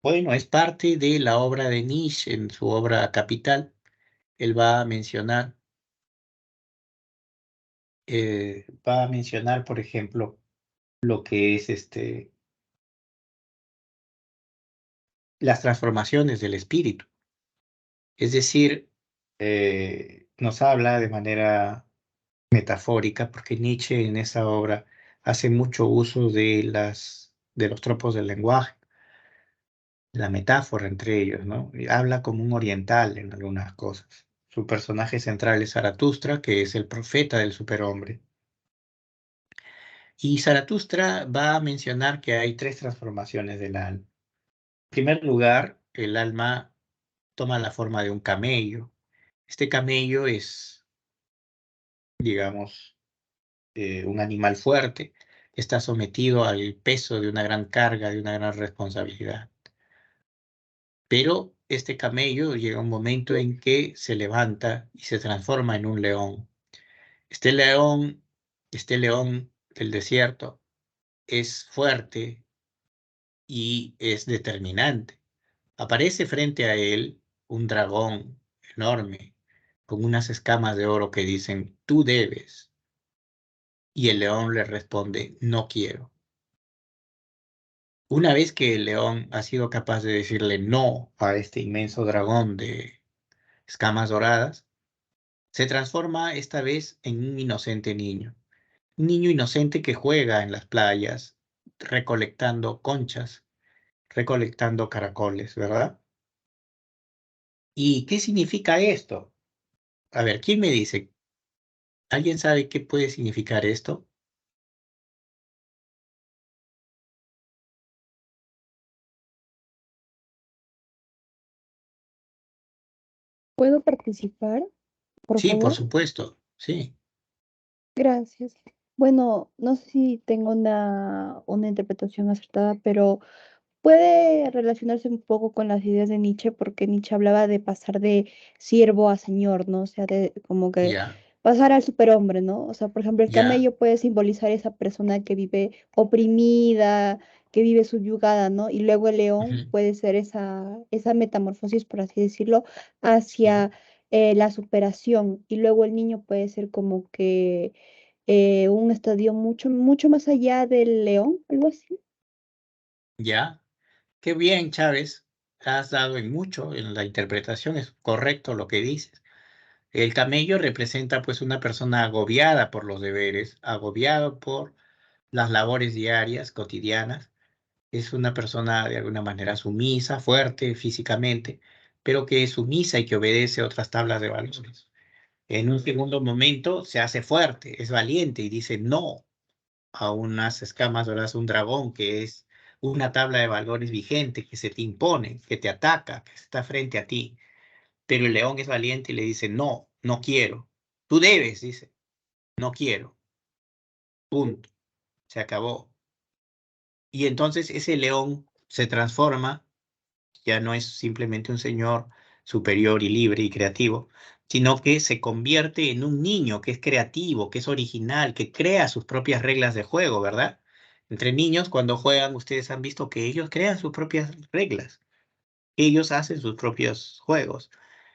Bueno, es parte de la obra de Nietzsche en su obra Capital. Él va a mencionar, por ejemplo, lo que es las transformaciones del espíritu. Es decir, nos habla de manera metafórica, porque Nietzsche en esa obra hace mucho uso de los tropos del lenguaje, la metáfora entre ellos, ¿no? Y habla como un oriental en algunas cosas. Su personaje central es Zaratustra, que es el profeta del superhombre. Y Zaratustra va a mencionar que hay tres transformaciones del alma. En primer lugar, el alma toma la forma de un camello. Este camello es, digamos, un animal fuerte, está sometido al peso de una gran carga, de una gran responsabilidad. Pero este camello llega un momento en que se levanta y se transforma en un león. Este león, este león del desierto es fuerte y es determinante. Aparece frente a él un dragón enorme con unas escamas de oro que dicen, tú debes. Y el león le responde, no quiero. Una vez que el león ha sido capaz de decirle no a este inmenso dragón de escamas doradas, se transforma esta vez en un inocente niño. Un niño inocente que juega en las playas, recolectando conchas, recolectando caracoles, ¿verdad? ¿Y qué significa esto? A ver, ¿quién me dice? ¿Alguien sabe qué puede significar esto? ¿Puedo participar, por Sí, por favor? supuesto, sí. Gracias. Bueno, no sé si tengo una interpretación acertada, pero puede relacionarse un poco con las ideas de Nietzsche, porque Nietzsche hablaba de pasar de siervo a señor, ¿no? O sea, de como que Ya, pasar al superhombre, ¿no? O sea, por ejemplo, el ya, camello puede simbolizar esa persona que vive oprimida, que vive subyugada, ¿no? Y luego el león ujú, puede ser esa metamorfosis, por así decirlo, ujú, hacia la superación. Y luego el niño puede ser como que un estadio mucho, mucho más allá del león, algo así. ya. Qué bien, Chávez. Has dado en mucho en la interpretación, es correcto lo que dices. El camello representa pues una persona agobiada por los deberes, agobiado por las labores diarias, cotidianas. Es una persona de alguna manera sumisa, fuerte físicamente, pero que es sumisa y que obedece otras tablas de valores. En un segundo momento se hace fuerte, es valiente y dice no a unas escamas doradas, un dragón que es una tabla de valores vigente, que se te impone, que te ataca, que está frente a ti. Pero el león es valiente y le dice no, no quiero. Tú debes, dice, no quiero. Punto. Se acabó. Y entonces ese león se transforma, ya no es simplemente un señor superior y libre y creativo, sino que se convierte en un niño que es creativo, que es original, que crea sus propias reglas de juego, ¿verdad? Entre niños, cuando juegan, ustedes han visto que ellos crean sus propias reglas, ellos hacen sus propios juegos.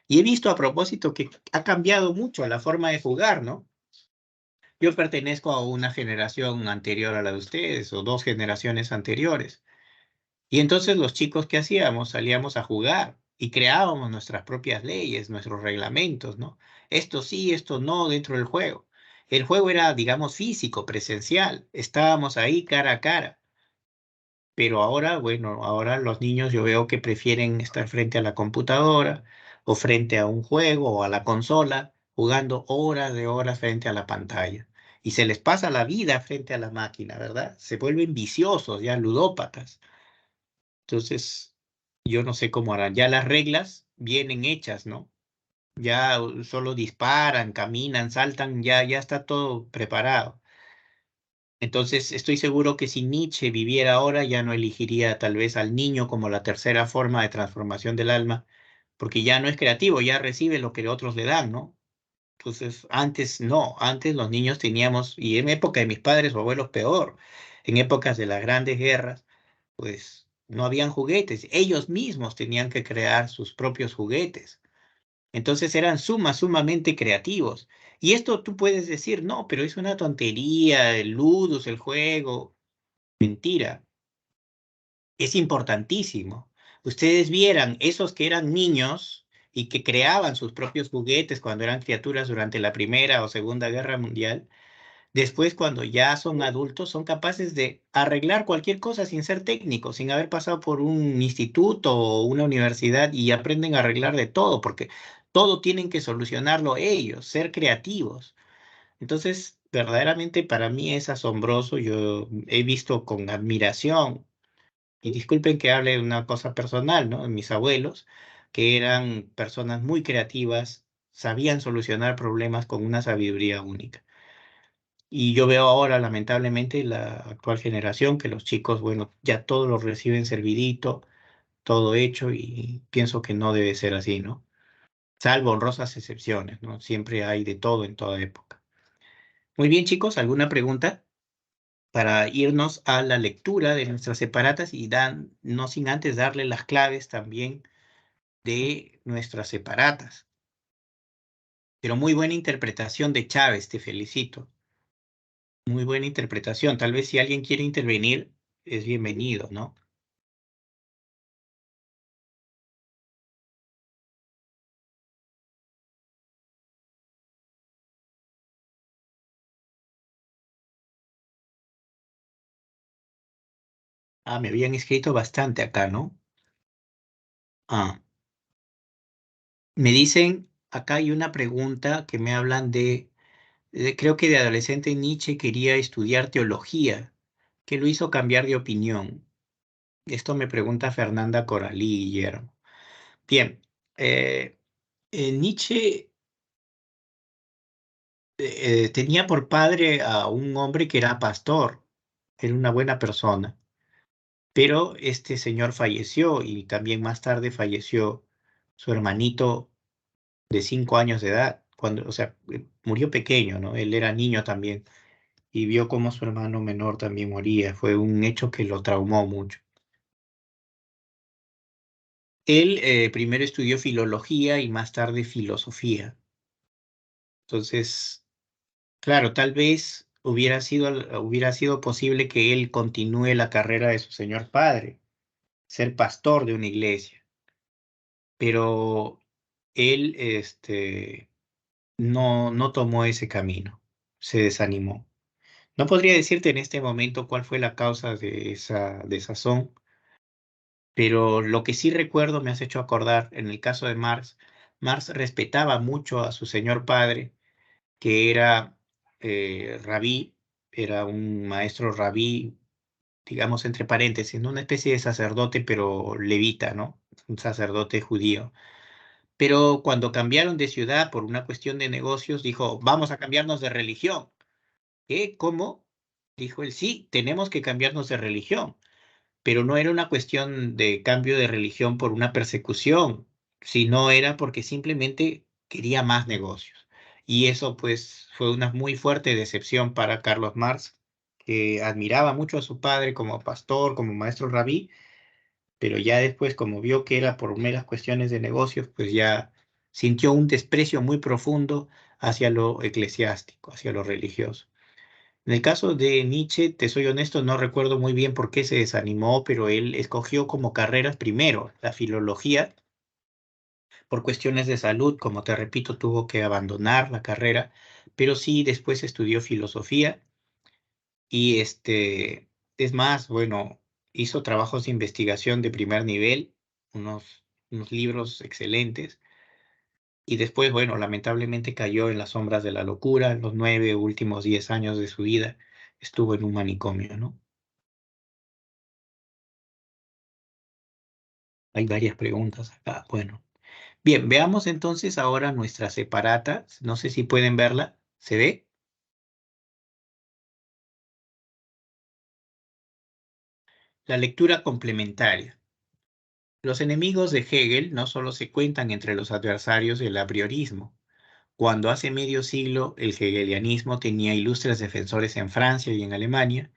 Y he visto a propósito que ha cambiado mucho la forma de jugar, ¿no? Yo pertenezco a una generación anterior a la de ustedes, o dos generaciones anteriores. Y entonces los chicos, ¿qué hacíamos? Salíamos a jugar y creábamos nuestras propias leyes, nuestros reglamentos, ¿no? Esto sí, esto no dentro del juego. El juego era, digamos, físico, presencial. Estábamos ahí cara a cara. Pero ahora, bueno, ahora los niños yo veo que prefieren estar frente a la computadora o frente a un juego o a la consola, jugando horas de horas frente a la pantalla. Y se les pasa la vida frente a la máquina, ¿verdad? Se vuelven viciosos, ya ludópatas. Entonces, yo no sé cómo harán. Ya las reglas vienen hechas, ¿no? Ya solo disparan, caminan, saltan, ya está todo preparado. Entonces, estoy seguro que si Nietzsche viviera ahora, ya no elegiría tal vez al niño como la tercera forma de transformación del alma, porque ya no es creativo, ya recibe lo que otros le dan, ¿no? Entonces, antes no, antes los niños teníamos, y en época de mis padres o abuelos peor, en épocas de las grandes guerras, pues no habían juguetes, ellos mismos tenían que crear sus propios juguetes. Entonces eran sumamente creativos. Y esto tú puedes decir, no, pero es una tontería, el ludus, el juego. Mentira, es importantísimo. Ustedes vieran esos que eran niños y que creaban sus propios juguetes cuando eran criaturas durante la Primera o Segunda Guerra Mundial. Después, cuando ya son adultos, son capaces de arreglar cualquier cosa sin ser técnicos, sin haber pasado por un instituto o una universidad y aprenden a arreglar de todo, porque todo tienen que solucionarlo ellos, ser creativos. Entonces, verdaderamente para mí es asombroso. Yo he visto con admiración, y disculpen que hable de una cosa personal, ¿no? Mis abuelos, que eran personas muy creativas, sabían solucionar problemas con una sabiduría única. Y yo veo ahora, lamentablemente, la actual generación, que los chicos, bueno, ya todo lo reciben servidito, todo hecho, y pienso que no debe ser así, ¿no? Salvo honrosas excepciones, ¿no? Siempre hay de todo en toda época. Muy bien, chicos, ¿alguna pregunta? Para irnos a la lectura de nuestras separatas y dan, no sin antes darle las claves también de nuestras separatas. Pero muy buena interpretación de Chávez, te felicito. Muy buena interpretación. Tal vez si alguien quiere intervenir, es bienvenido, ¿no? Me habían escrito bastante acá, ¿no? Me dicen, acá hay una pregunta que me hablan creo que de adolescente Nietzsche quería estudiar teología, que lo hizo cambiar de opinión. Esto me pregunta Fernanda Coralí, Guillermo. Bien, eh, Nietzsche tenía por padre a un hombre que era pastor, era una buena persona, pero este señor falleció y también más tarde falleció su hermanito de 5 años de edad, o sea, murió pequeño, ¿no? Él era niño también y vio cómo su hermano menor también moría. Fue un hecho que lo traumó mucho. Él primero estudió filología y más tarde filosofía. Entonces, claro, tal vez hubiera sido posible que él continúe la carrera de su señor padre, ser pastor de una iglesia, pero él no tomó ese camino, se desanimó. No podría decirte en este momento cuál fue la causa de esa desazón, pero lo que sí recuerdo me has hecho acordar, en el caso de Marx, Marx respetaba mucho a su señor padre, que era rabí, era un maestro rabí, digamos entre paréntesis, ¿no? Una especie de sacerdote, pero levita, ¿no? Un sacerdote judío. Pero cuando cambiaron de ciudad por una cuestión de negocios, dijo, vamos a cambiarnos de religión. ¿Qué? ¿Cómo? Dijo él, sí, tenemos que cambiarnos de religión, pero no era una cuestión de cambio de religión por una persecución, sino era porque simplemente quería más negocios. Y eso pues fue una muy fuerte decepción para Carlos Marx, que admiraba mucho a su padre como pastor, como maestro rabí, pero ya después como vio que era por meras cuestiones de negocios, pues ya sintió un desprecio muy profundo hacia lo eclesiástico, hacia lo religioso. En el caso de Nietzsche, te soy honesto, no recuerdo muy bien por qué se desanimó, pero él escogió como carreras primero la filología por cuestiones de salud, como te repito, tuvo que abandonar la carrera, pero sí después estudió filosofía y es más, bueno, hizo trabajos de investigación de primer nivel, unos libros excelentes, y después, bueno, lamentablemente cayó en las sombras de la locura, en los 9 últimos 10 años de su vida estuvo en un manicomio, ¿no? Hay varias preguntas acá. Bueno, bien, veamos entonces ahora nuestra separata. No sé si pueden verla. ¿Se ve? La lectura complementaria. Los enemigos de Hegel no solo se cuentan entre los adversarios del apriorismo. Cuando hace medio siglo el hegelianismo tenía ilustres defensores en Francia y en Alemania,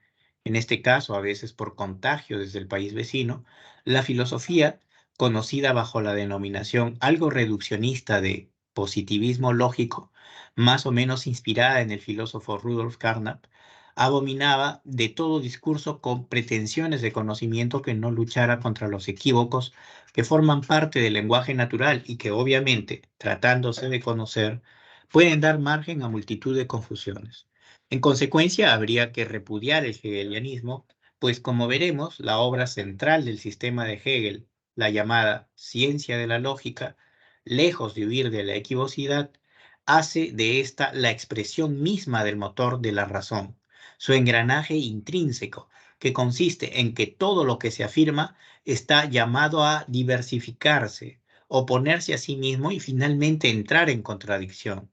en este caso a veces por contagio desde el país vecino, la filosofía, conocida bajo la denominación algo reduccionista de positivismo lógico, más o menos inspirada en el filósofo Rudolf Carnap, abominaba de todo discurso con pretensiones de conocimiento que no luchara contra los equívocos que forman parte del lenguaje natural y que obviamente, tratándose de conocer, pueden dar margen a multitud de confusiones. En consecuencia, habría que repudiar el hegelianismo, pues como veremos, la obra central del sistema de Hegel, la llamada ciencia de la lógica, lejos de huir de la equivocidad, hace de esta la expresión misma del motor de la razón, su engranaje intrínseco, que consiste en que todo lo que se afirma está llamado a diversificarse, oponerse a sí mismo y finalmente entrar en contradicción.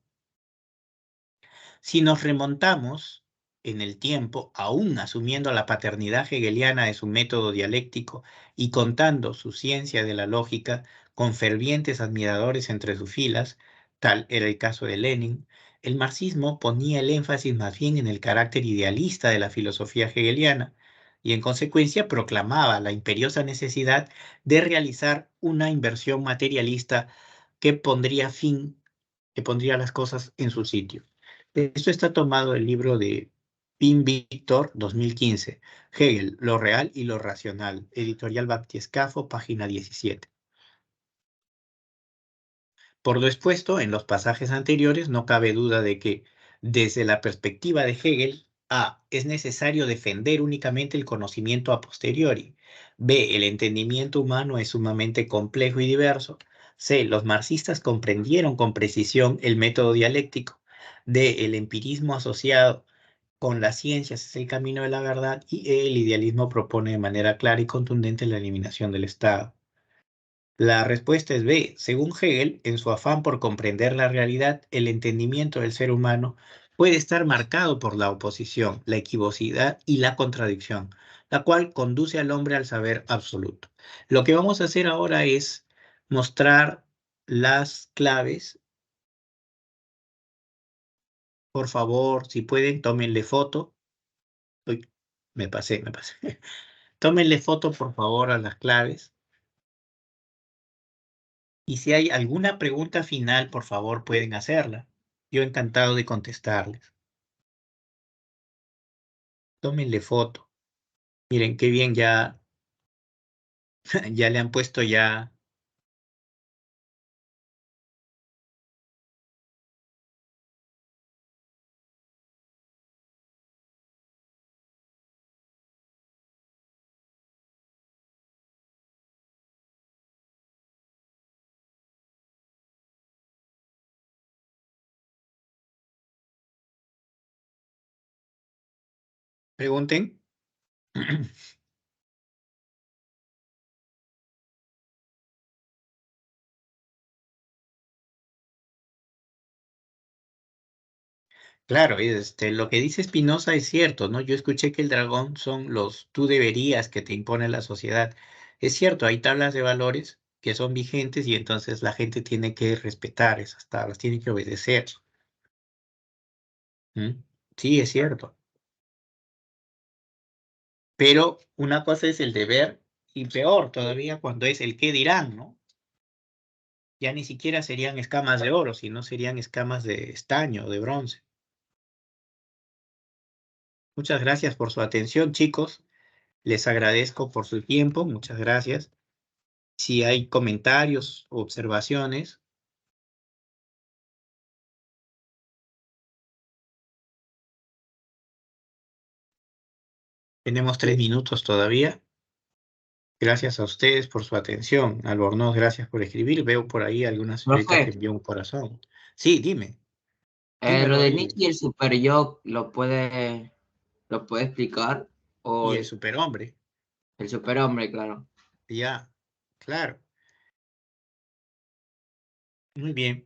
Si nos remontamos en el tiempo, aún asumiendo la paternidad hegeliana de su método dialéctico y contando su ciencia de la lógica con fervientes admiradores entre sus filas, tal era el caso de Lenin, el marxismo ponía el énfasis más bien en el carácter idealista de la filosofía hegeliana y en consecuencia proclamaba la imperiosa necesidad de realizar una inversión materialista que pondría las cosas en su sitio. Esto está tomado del libro de Pim Víctor, 2015, Hegel, lo real y lo racional, editorial Baptiescafo, página 17. Por lo expuesto en los pasajes anteriores, no cabe duda de que, desde la perspectiva de Hegel, A. Es necesario defender únicamente el conocimiento a posteriori. B. El entendimiento humano es sumamente complejo y diverso. C. Los marxistas comprendieron con precisión el método dialéctico. D. El empirismo asociado con las ciencias es el camino de la verdad. Y E. El idealismo propone de manera clara y contundente la eliminación del Estado. La respuesta es B. Según Hegel, en su afán por comprender la realidad, el entendimiento del ser humano puede estar marcado por la oposición, la equivocidad y la contradicción, la cual conduce al hombre al saber absoluto. Lo que vamos a hacer ahora es mostrar las claves. Por favor, si pueden, tómenle foto. Uy, me pasé. Tómenle foto, por favor, a las claves. Y si hay alguna pregunta final, por favor, pueden hacerla. Yo encantado de contestarles. Tómenle foto. Miren qué bien ya, ya le han puesto ya. Pregunten. Claro, lo que dice Spinoza es cierto, ¿no? Yo escuché que el dragón son los tú deberías que te impone la sociedad. Es cierto, hay tablas de valores que son vigentes y entonces la gente tiene que respetar esas tablas, tiene que obedecer. ¿Mm? Sí, es cierto. Pero una cosa es el deber y peor todavía cuando es el qué dirán, ¿no? Ya ni siquiera serían escamas de oro, sino serían escamas de estaño, de bronce. Muchas gracias por su atención, chicos. Les agradezco por su tiempo. Muchas gracias. Si hay comentarios o observaciones, tenemos 3 minutos todavía. Gracias a ustedes por su atención. Albornoz, gracias por escribir. Veo por ahí alguna señorita que Profe, envió un corazón. Sí, dime. lo Dímelo de ahí. Nietzsche y el super yo, lo puede explicar? Y O el superhombre. el superhombre, claro. Ya, claro. Muy bien.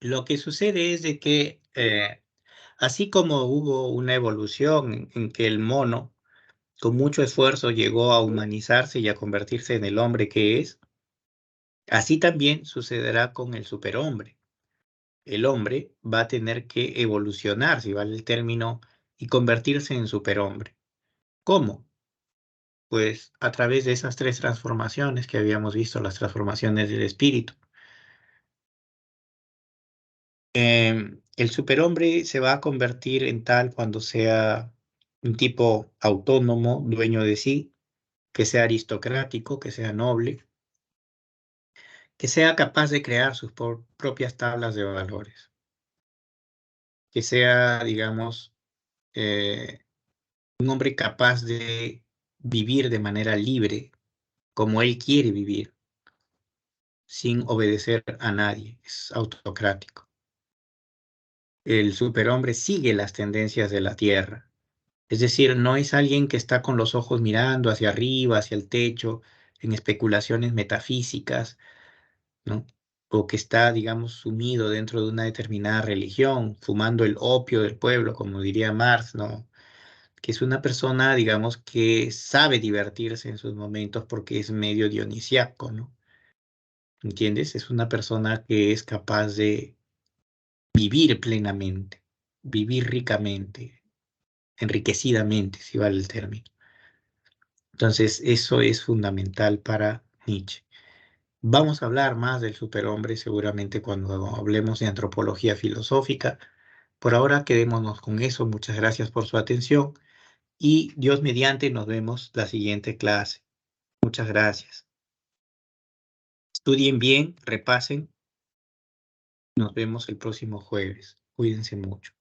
Lo que sucede es de que así como hubo una evolución en que el mono con mucho esfuerzo llegó a humanizarse y a convertirse en el hombre que es, así también sucederá con el superhombre. El hombre va a tener que evolucionar, si vale el término, y convertirse en superhombre. ¿Cómo? Pues a través de esas 3 transformaciones que habíamos visto, las transformaciones del espíritu. El superhombre se va a convertir en tal cuando sea un tipo autónomo, dueño de sí, que sea aristocrático, que sea noble, que sea capaz de crear sus propias tablas de valores, que sea, digamos, eh, un hombre capaz de vivir de manera libre, como él quiere vivir, sin obedecer a nadie, es autocrático. El superhombre sigue las tendencias de la Tierra. Es decir, no es alguien que está con los ojos mirando hacia arriba, hacia el techo, en especulaciones metafísicas, ¿no? O que está, digamos, sumido dentro de una determinada religión, fumando el opio del pueblo, como diría Marx, ¿no? Que es una persona, digamos, que sabe divertirse en sus momentos porque es medio dionisiaco, ¿no? ¿Entiendes? Es una persona que es capaz de vivir plenamente, vivir ricamente, enriquecidamente, si vale el término. Entonces, eso es fundamental para Nietzsche. Vamos a hablar más del superhombre seguramente cuando hablemos de antropología filosófica. Por ahora quedémonos con eso. Muchas gracias por su atención y Dios mediante nos vemos la siguiente clase. Muchas gracias. Estudien bien, repasen. Nos vemos el próximo jueves. Cuídense mucho.